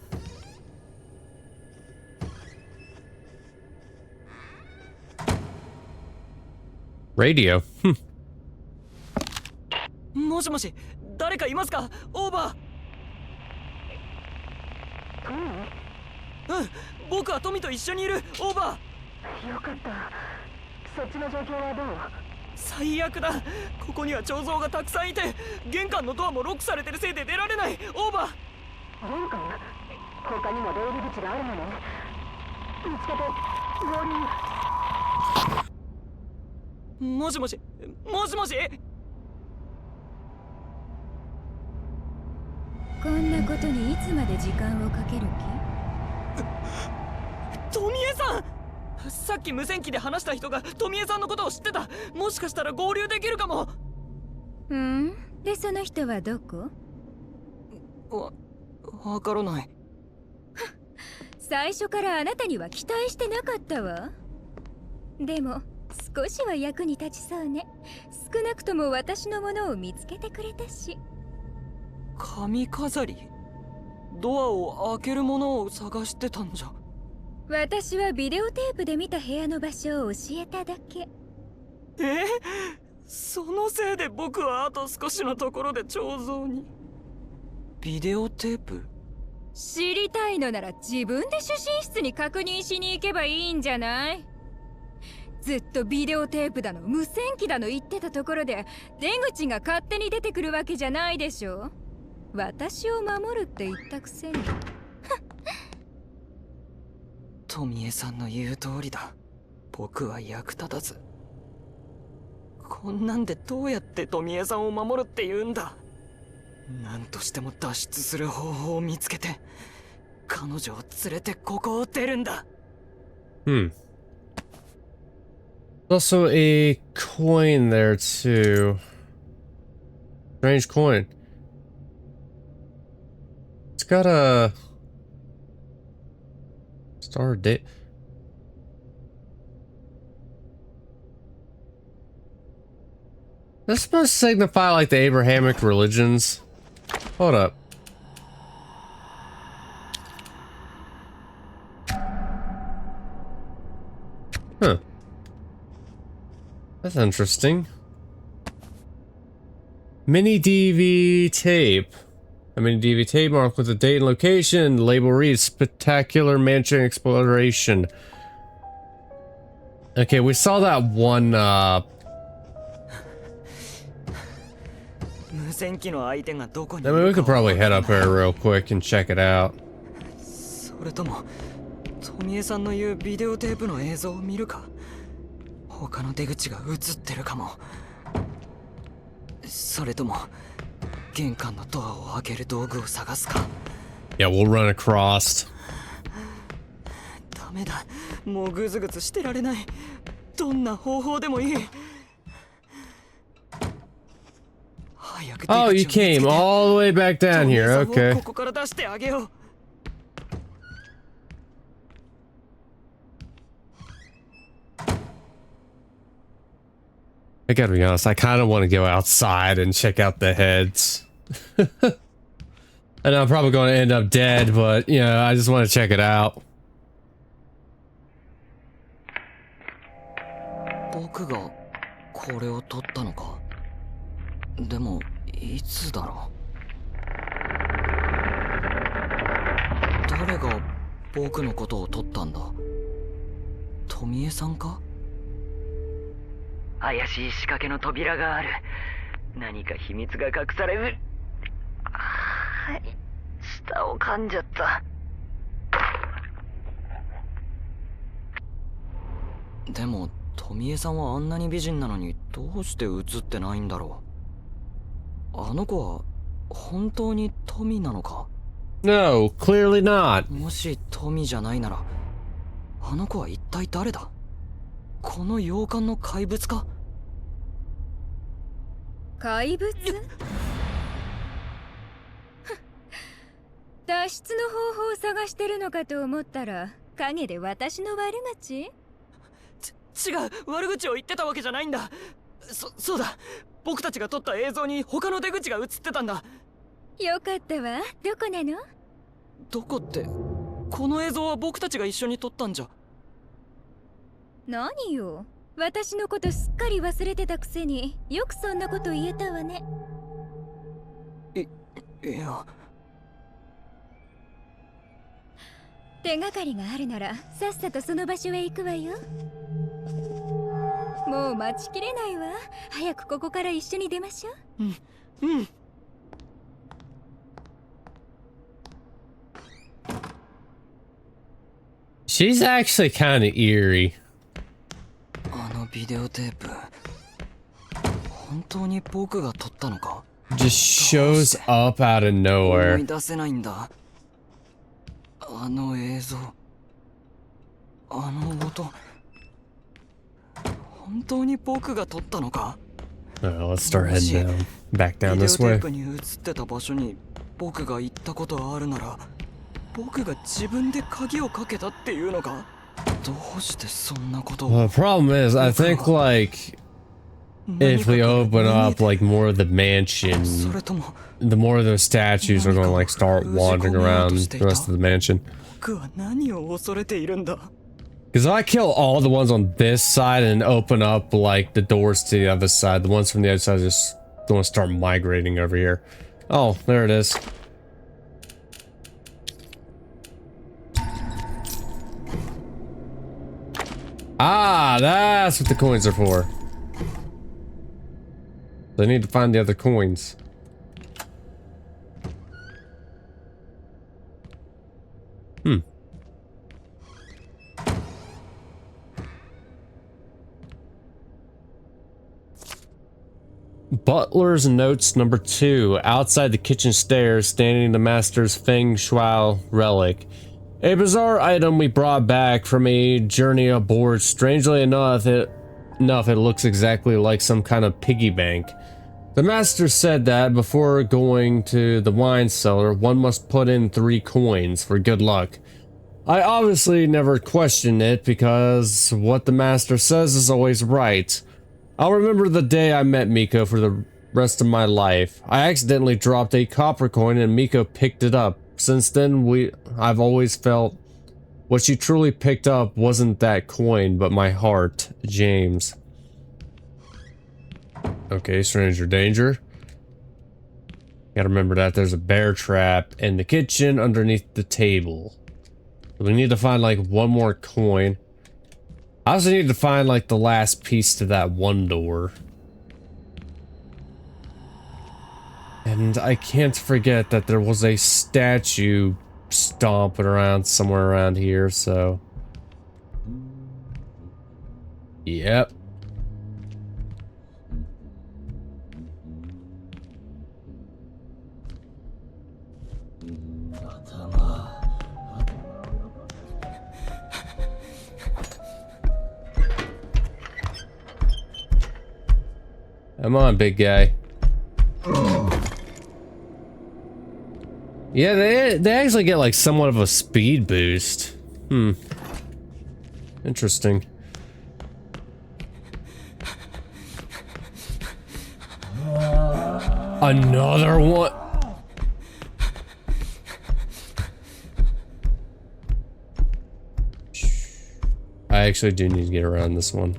S1: Radio.
S2: もしもし、誰かいますか？オーバー。僕はトミと一緒にいる。オーバ
S4: ー。よかった。そっちの状況はどう？
S2: 最悪だ。ここには彫像がたくさんいて、玄関のドアもロックされてるせいで出られない。オーバー。
S4: 玄関？他にも出入り口があるのね。見つけて合流。
S2: もしもし、もしもし。
S3: こんなことにいつまで時間をかける
S2: 気？トミエさん。さっき無線機で話した人がトミエさんのことを知ってた。もしかしたら合流できるかも。
S3: で、その人はどこ？
S2: わからない。
S3: 最初からあなたには期待してなかったわ。でも少しは役に立ちそうね。少なくとも私のものを見つけてくれたし。
S2: 髪飾り？ドアを開けるものを探してたんじゃ。
S3: 私はビデオテープで見た部屋の場所を教えただけ。
S2: そのせいで僕はあと少しのところで彫像に。ビデオテープ？
S3: 知りたいのなら自分で主診室に確認しに行けばいいんじゃない？ずっとビデオテープだの無線機だの言ってたところで出口が勝手に出てくるわけじゃないでしょ。私を守るって言ったくせに。
S2: トミエさんの言う通りだ。僕は役立たず。こんなんでどうやってトミエさんを守るって言うんだ。何としても脱出する方法を見つけて彼女を連れてここを出るんだ。
S1: Also a coin there too. Strange coin. It's got a star date. That's supposed to signify like the Abrahamic religions. Hold up. Huh. That's interesting. Mini DV tape. A mini DV tape marked with a date and location. The label reads Spectacular Mansion Exploration. Okay, we saw that one I mean, we could probably head up there real quick and check it out.
S2: それともトミエさんの言うビデオテープの映像を見るか。他の出口が映ってるかも。それとも玄関のドアを開ける道具を探すか。
S1: Yeah, we'll run across.
S2: ダメだ、もうグズグズしてられない。どんな方法でもいい。早く
S1: Oh, you
S2: 出口を見つけて
S1: came all the way back down here.
S2: トミーさんを
S1: Okay.
S2: ここから出してあげよう。
S1: I gotta be honest, I kind of want to go outside and check out the heads. And I'm probably going to end up dead, but, you know, I just want to check it out.
S2: 僕がこれを取ったのか。でもいつだろう。誰が僕のことを取ったんだ。トミエさんか。怪しい仕掛けの扉がある。何か秘密が隠される。舌を噛んじゃった。でもトミエさんはあんなに美人なのにどうして映ってないんだろう。あの子は本当にトミなのか。
S1: No, clearly not.
S2: もしトミじゃないならあの子は一体誰だ。この洋館の怪物か。
S3: 怪物？脱出の方法を探してるのかと思ったら陰で私の悪口？
S2: 違う、悪口を言ってたわけじゃないんだ。そうだ、僕たちが撮った映像に他の出口が映ってたんだ。
S3: よかったわ。どこなの？
S2: どこって、この映像は僕たちが一緒に撮ったんじゃ。
S3: 何よ、私のことすっかり忘れてたくせによくそんなこと言えたわね。
S2: いや、
S3: 手がかりがあるならさっさとその場所へ行くわよ。もう待ちきれないわ。早くここから一緒に出ましょう。
S2: うん。
S1: She's actually kind of eerie.
S2: あのビデオテープ、本当に僕が撮ったのか。
S1: Just shows up out of
S2: 思い
S1: nowhere.
S2: 出せないんだ。あの映像、あの音、本当に僕が撮ったのか。
S1: Let's start heading down. Back down
S2: ビデオ
S1: this
S2: テー
S1: way.
S2: プに映ってた場所に僕が行ったことあるなら、僕が自分で鍵をかけたっていうのか。どうしてそんなことを。
S1: Well, the problem is, I think, like, if we open up, like, more of the mansion,
S2: それとも
S1: the more of those statues are gonna, like, start wandering around the rest of the mansion.
S2: 僕は何を恐れているんだ。
S1: Because if I kill all the ones on this side and open up, like, the doors to the other side, the ones from the other side just gonna start migrating over here. Oh, there it is. Ah, that's what the coins are for. They need to find the other coins. Butler's Notes number 2. Outside the kitchen stairs, standing the master's Feng Shui relic. A bizarre item we brought back from a journey aboard. Strangely enough, it looks exactly like some kind of piggy bank. The master said that before going to the wine cellar, one must put in 3 coins for good luck. I obviously never questioned it because what the master says is always right. I'll remember the day I met Miko for the rest of my life. I accidentally dropped a copper coin and Miko picked it up. Since then, I've always felt what she truly picked up wasn't that coin, but my heart. James. Okay, stranger danger. Gotta remember that there's a bear trap in the kitchen underneath the table. We need to find like one more coin. I also need to find like the last piece to that one door. And I can't forget that there was a statue stomping around somewhere around here, so... Yep. Come on, big guy. Yeah, they actually get like somewhat of a speed boost. Interesting. Another one. I actually do need to get around this one.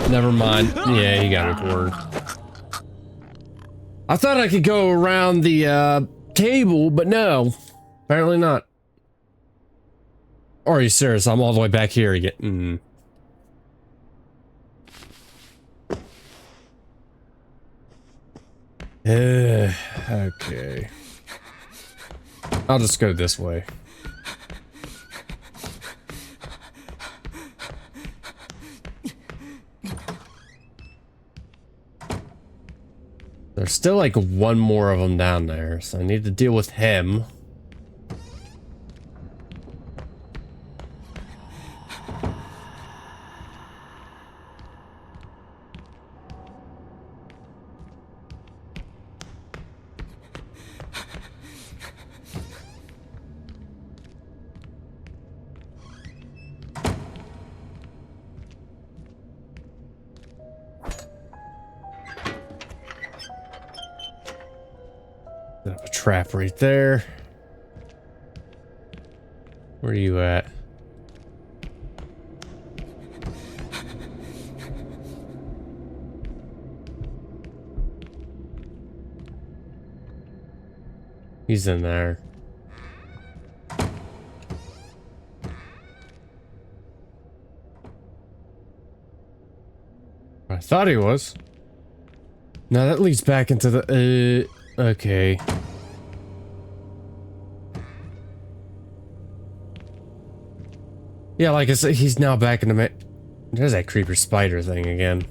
S1: Never mind. Yeah, you got me covered. I thought I could go around the table, but no. Apparently not. Or are you serious? I'm all the way back here again. Okay. I'll just go this way. There's still like one more of them down there, so I need to deal with him. Set up a trap right there. Where are you at? He's in there. I thought he was. Now that leads back into the okay. Yeah, like I said, he's now back in the there's that creeper spider thing again.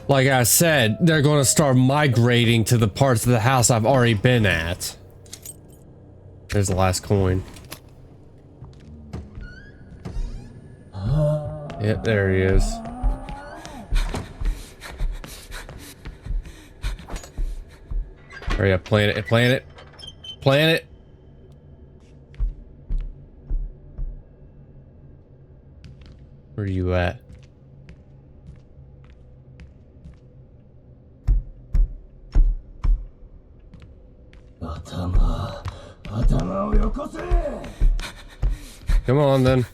S1: Like I said, they're going to start migrating to the parts of the house I've already been at. There's the last coin. Yep, there he is. Hurry up, plant it, plant it, plant it. Where are you at? Come on then.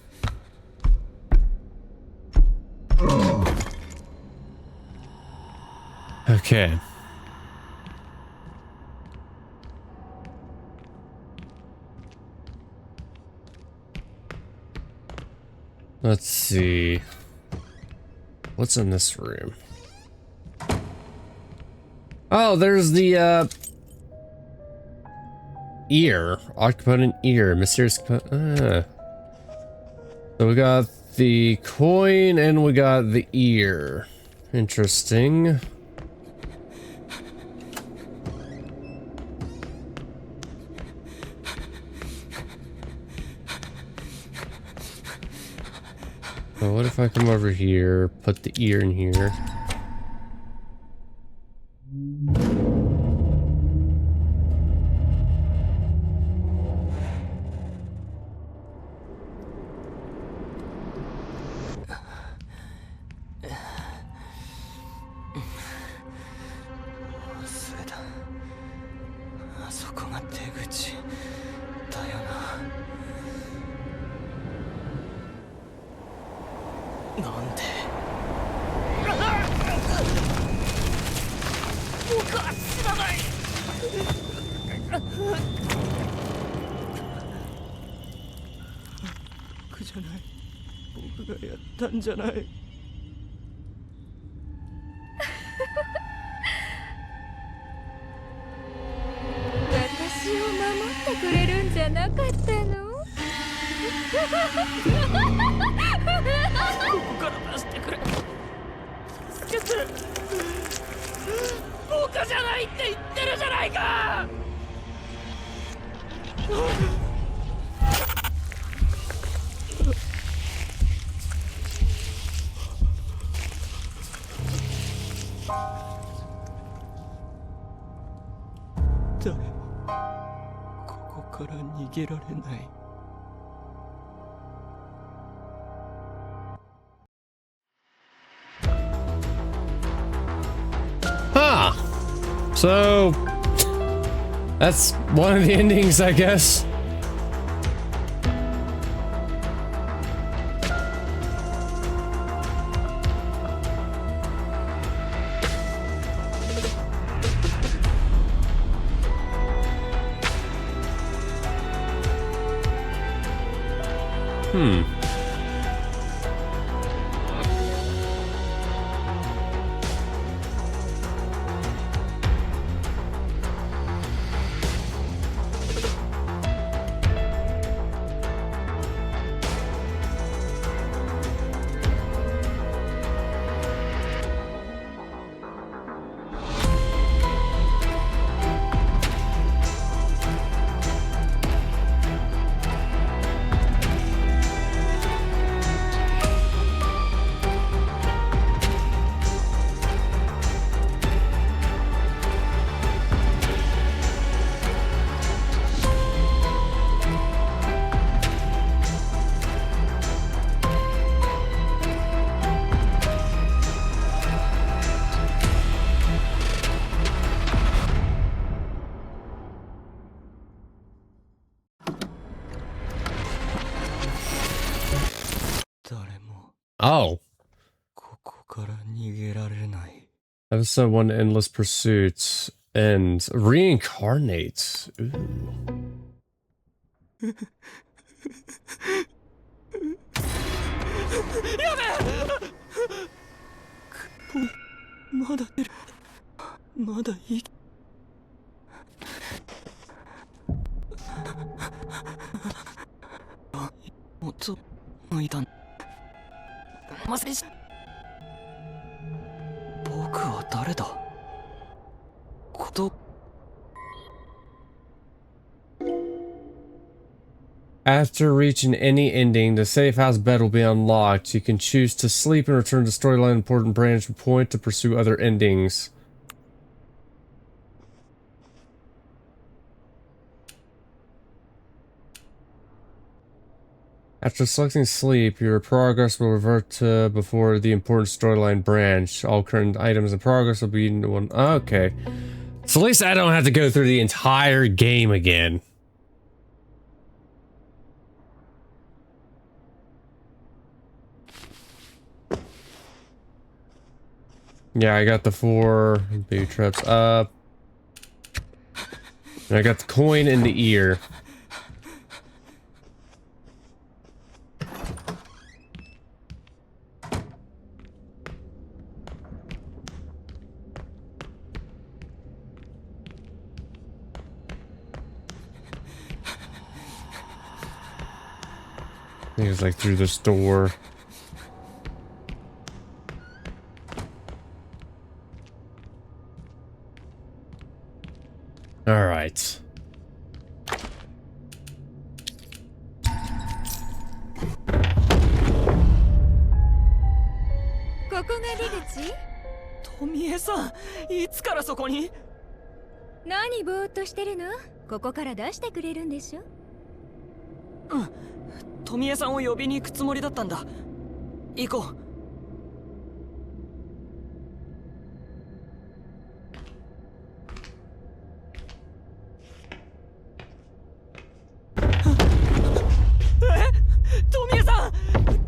S1: Okay. Let's see. What's in this room? Oh, there's the ear. Occupied an ear. Mysterious. So we got the coin and we got the ear. Interesting. So what if I come over here, put the ear in here?
S2: 誰もここから逃げられない。
S1: Huh. So that's one of the endings, I guess. Oh. Episode 1 Endless Pursuits ends. Reincarnates. Ooh. After reaching any ending, the safe house bed will be unlocked. You can choose to sleep and return to storyline important branch point to pursue other endings. After selecting sleep, your progress will revert to before the important storyline branch. All current items in progress will be in one. Okay. So at least I don't have to go through the entire game again. Yeah, I got the 4 baby traps up. And I got the coin in the ear. I think it's like through this door. All right.
S2: Tomieさん、いつからそこに？
S3: 何ぼーっとしてるの？ここから出してくれるんでしょ？
S2: うん。Tomieさんを呼びに行くつもりだったんだ。行こう。Tomieさん、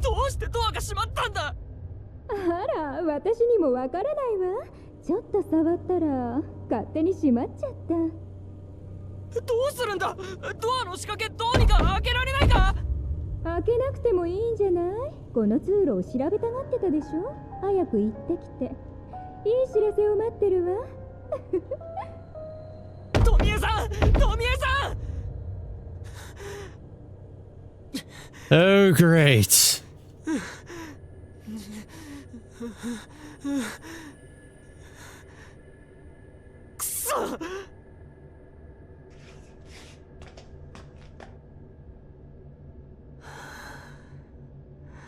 S2: どうしてドアが閉まったんだ？
S3: あら、私にもわからないわ。ちょっと触ったら勝手に閉まっちゃった。
S2: どうするんだ？ドアの仕掛けどうにか開けられないか？
S3: 開けなくてもいいんじゃない？この通路を調べたがってたでしょ？早く行ってきて。いい知らせを待ってるわ。
S2: Tomieさん、Tomieさん。
S1: Oh, great.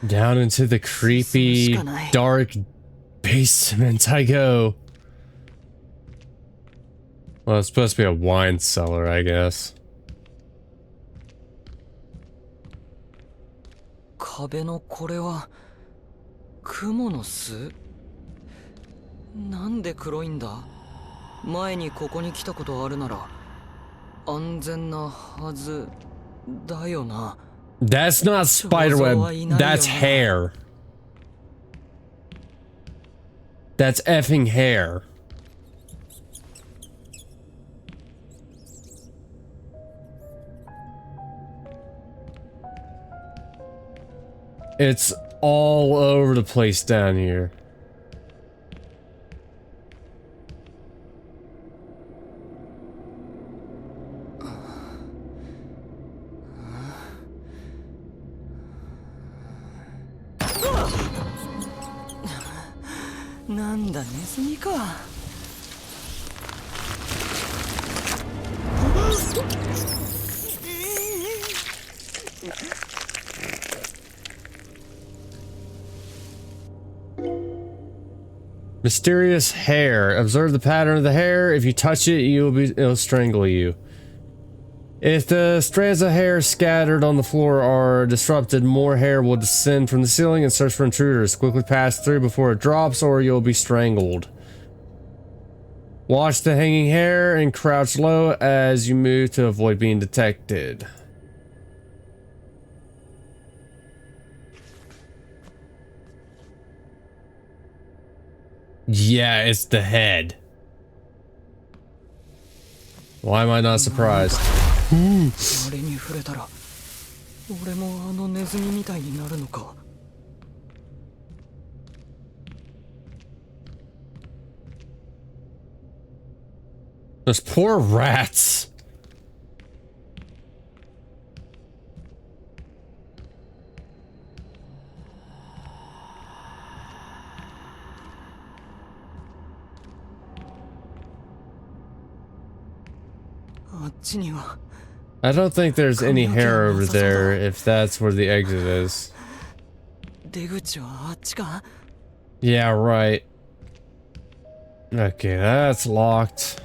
S1: Down into the creepy, dark Basement I go. Well, it's supposed to be a wine cellar, I guess.
S2: 壁のこれは蜘蛛の巣？なんで黒いんだ？前にここに来たことあるなら安全なはずだよな。
S1: That's not spiderweb. That's hair. That's effing hair. It's all over the place down here.
S2: Nanda, ネズミか。
S1: Mysterious hair. Observe the pattern of the hair. If you touch it, it'll strangle you. If the strands of hair scattered on the floor are disrupted, more hair will descend from the ceiling and search for intruders. Quickly pass through before it drops, or you'll be strangled. Watch the hanging hair and crouch low as you move to avoid being detected. Yeah, it's the head. Why am I not surprised?
S2: あれに触れたら俺もあのネズミみたいになるのか。
S1: Those poor rats. I don't think there's any hair over there if that's where the exit is. Yeah, right. Okay, that's locked.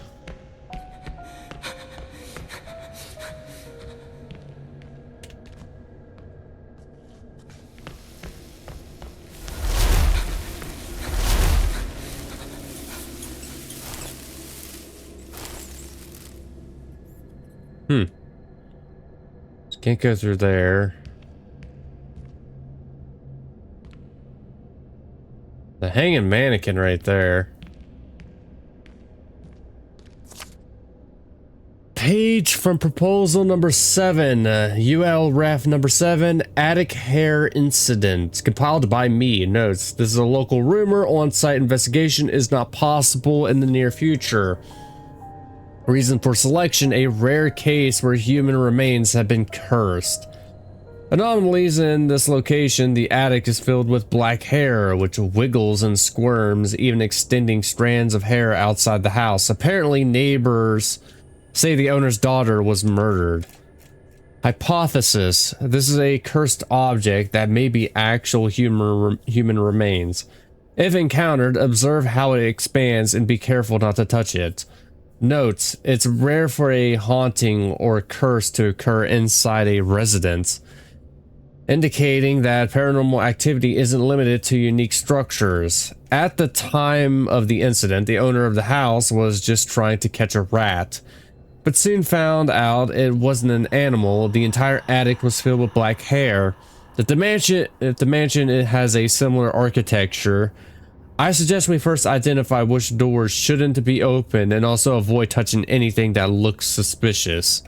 S1: Can't go through there. The hanging mannequin right there. Page from proposal number 7, UL ref number 7, attic hair incident, compiled by me. Notes, this is a local rumor. On-site investigation is not possible in the near future. Reason for selection, a rare case where human remains have been cursed. Anomalies in this location, the attic is filled with black hair, which wiggles and squirms, even extending strands of hair outside the house. Apparently, neighbors say the owner's daughter was murdered. Hypothesis, this is a cursed object that may be actual human remains. If encountered, observe how it expands and be careful not to touch it. Notes, it's rare for a haunting or curse to occur inside a residence, indicating that paranormal activity isn't limited to unique structures. At the time of the incident, the owner of the house was just trying to catch a rat, but soon found out it wasn't an animal. The entire attic was filled with black hair. If the mansion it has a similar architecture, I suggest we first identify which doors shouldn't be open and also avoid touching anything that looks suspicious.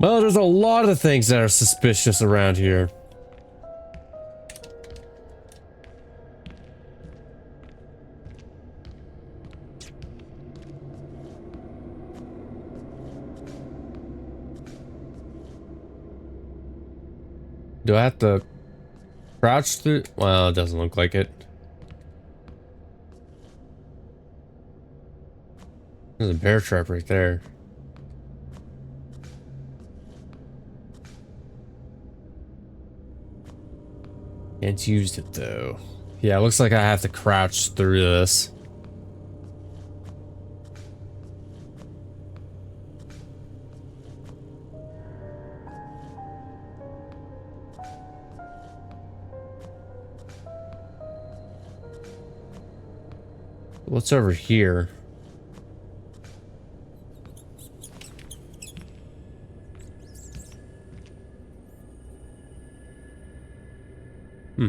S1: Well, there's a lot of things that are suspicious around here. Do I have to crouch through? Well, it doesn't look like it. There's a bear trap right there. Can't use it though. Yeah, it looks like I have to crouch through this. What's over here? Hmm.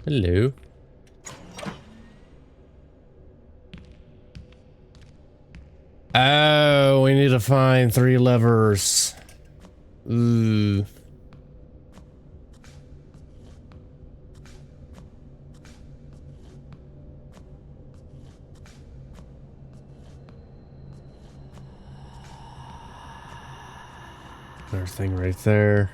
S1: Hello. Oh, we need to find 3 levers. Ooh. Another thing right there.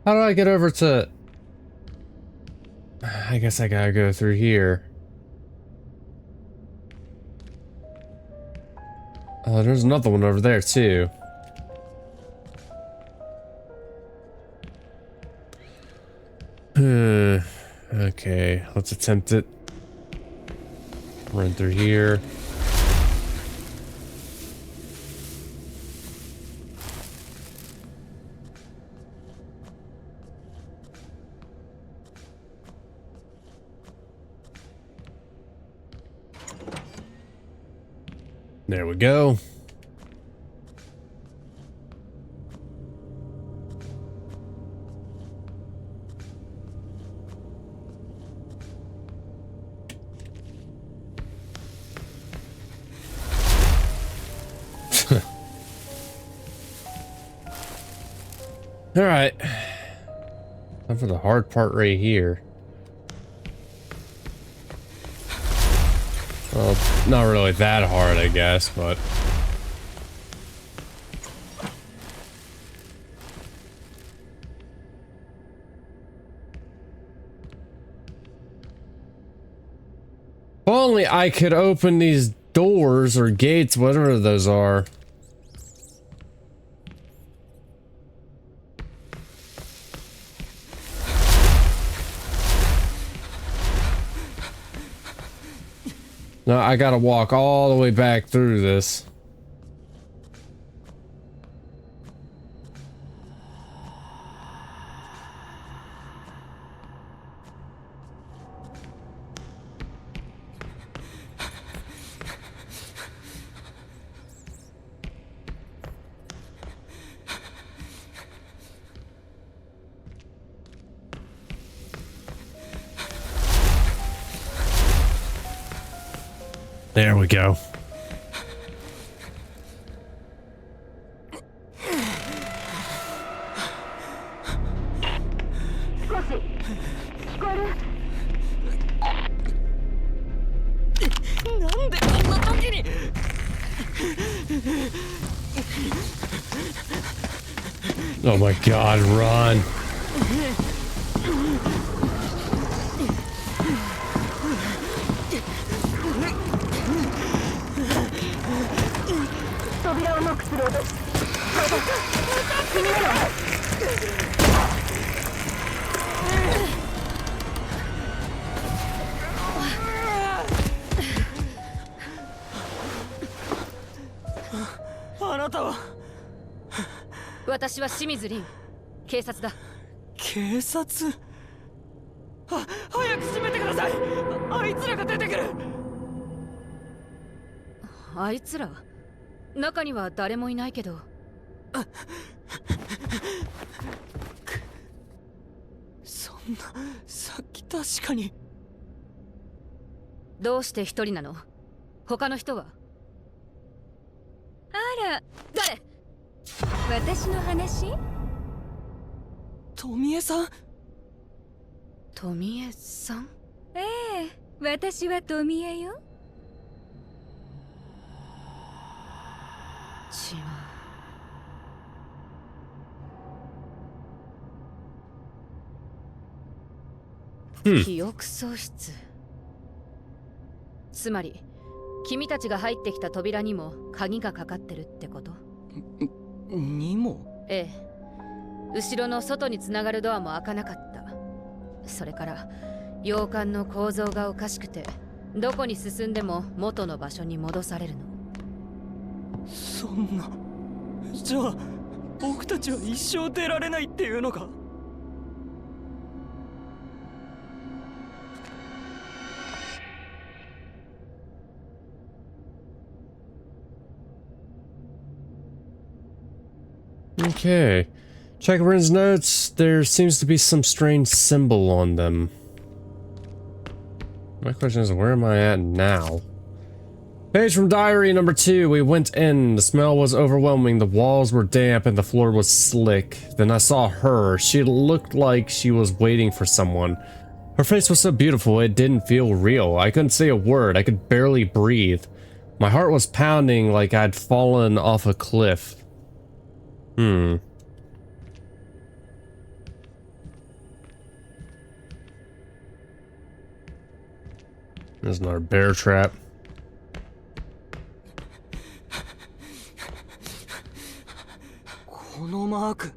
S1: How do I get over to... I guess I gotta go through here. Oh, there's another one over there too. Okay, let's attempt it. Run through here. There we go. All right. Time for the hard part right here. Well, not really that hard, I guess, but... If only I could open these doors or gates, whatever those are. No, I gotta walk all the way back through this. There we go. Oh my God, run.
S3: 私は清水凛、警察だ。
S2: 警察？早く閉めてください。あいつらが出てくる。
S3: あいつら？中には誰もいないけど。
S2: そんな、さっき確かに。
S3: どうして一人なの？他の人は？あら、誰？私の話？
S2: 富江さん？
S3: 富江さん？
S5: ええ、私は富江よ。
S3: 違う。
S6: 記憶喪失。つまり君たちが入ってきた扉にも鍵がかかってるってこと？
S2: にも？
S6: ええ。後ろの外につながるドアも開かなかった。それから洋館の構造がおかしくて、どこに進んでも元の場所に戻されるの。
S2: そんな。じゃあ僕たちは一生出られないっていうのか
S1: Okay. Check Rin's notes. There seems to be some strange symbol on them. My question is, where am I at now? Page from diary number 2. We went in. The smell was overwhelming. The walls were damp and the floor was slick. Then I saw her. She looked like she was waiting for someone. Her face was so beautiful, it didn't feel real. I couldn't say a word. I could barely breathe. My heart was pounding like I'd fallen off a cliff. There's another bear trap.
S2: このマーク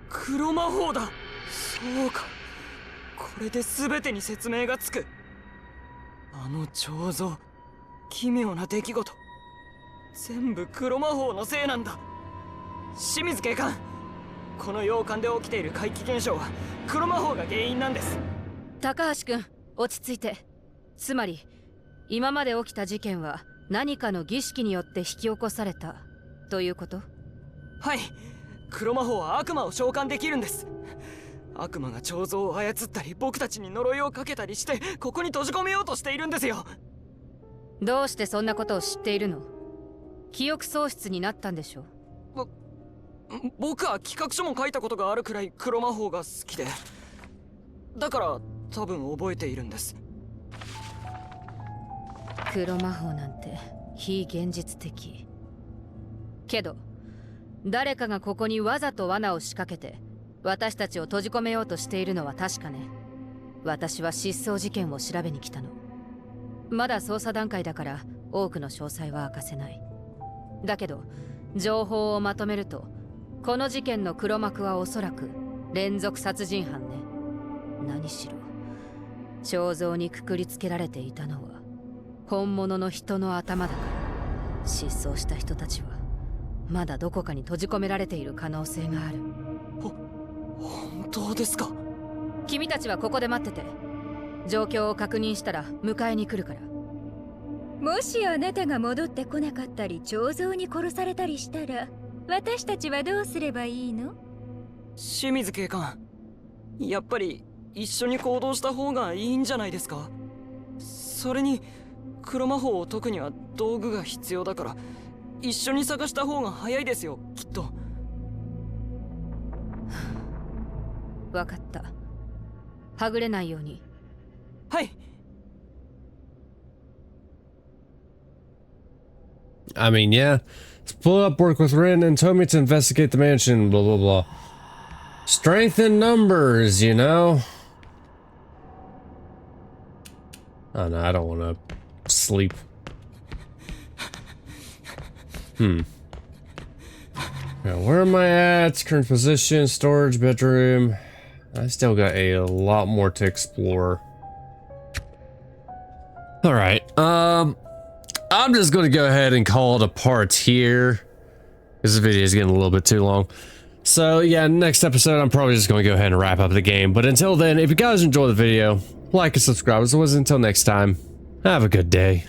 S2: 黒魔法だ。そうか、これで全てに説明がつく。あの彫像、奇妙な出来事、全部黒魔法のせいなんだ。清水警官、この洋館で起きている怪奇現象は黒魔法が原因なんです。
S6: 高橋君、落ち着いて。つまり今まで起きた事件は何かの儀式によって引き起こされたということ？
S2: はい、黒魔法は悪魔を召喚できるんです。悪魔が彫像を操ったり僕たちに呪いをかけたりしてここに閉じ込めようとしているんですよ。
S6: どうしてそんなことを知っているの？記憶喪失になったんでしょ？
S2: 僕は企画書も書いたことがあるくらい黒魔法が好きで、だから多分覚えているんです。
S6: 黒魔法なんて非現実的。けど誰かがここにわざと罠を仕掛けて私たちを閉じ込めようとしているのは確かね。私は失踪事件を調べに来たの。まだ捜査段階だから多くの詳細は明かせない。だけど情報をまとめると、この事件の黒幕はおそらく連続殺人犯ね。何しろ彫像にくくりつけられていたのは本物の人の頭だから、失踪した人たちはまだどこかに閉じ込められている可能性がある。
S2: 本当ですか？
S6: 君たちはここで待ってて。状況を確認したら迎えに来るから。
S3: もしあなたが戻ってこなかったり彫像に殺されたりしたら、私たちはどうすればいいの？
S2: 清水警官、やっぱり一緒に行動した方がいいんじゃないですか？それに黒魔法を解くには道具が必要だから、一緒に探した方が早いですよ、きっと。
S6: わかった。はぐれないように。
S2: はい。
S1: I mean, yeah. Split up, work with Rin and Tommy to investigate the mansion, blah, blah, blah. Strength in numbers, you know? Oh, no, I don't want to sleep. Yeah, where am I at? Current position, storage, bedroom. I still got a lot more to explore. Alright, I'm just gonna go ahead and call it a part here. This video is getting a little bit too long. So yeah, next episode I'm probably just gonna go ahead and wrap up the game. But until then, if you guys enjoyed the video, like and subscribe. As always, until next time, have a good day.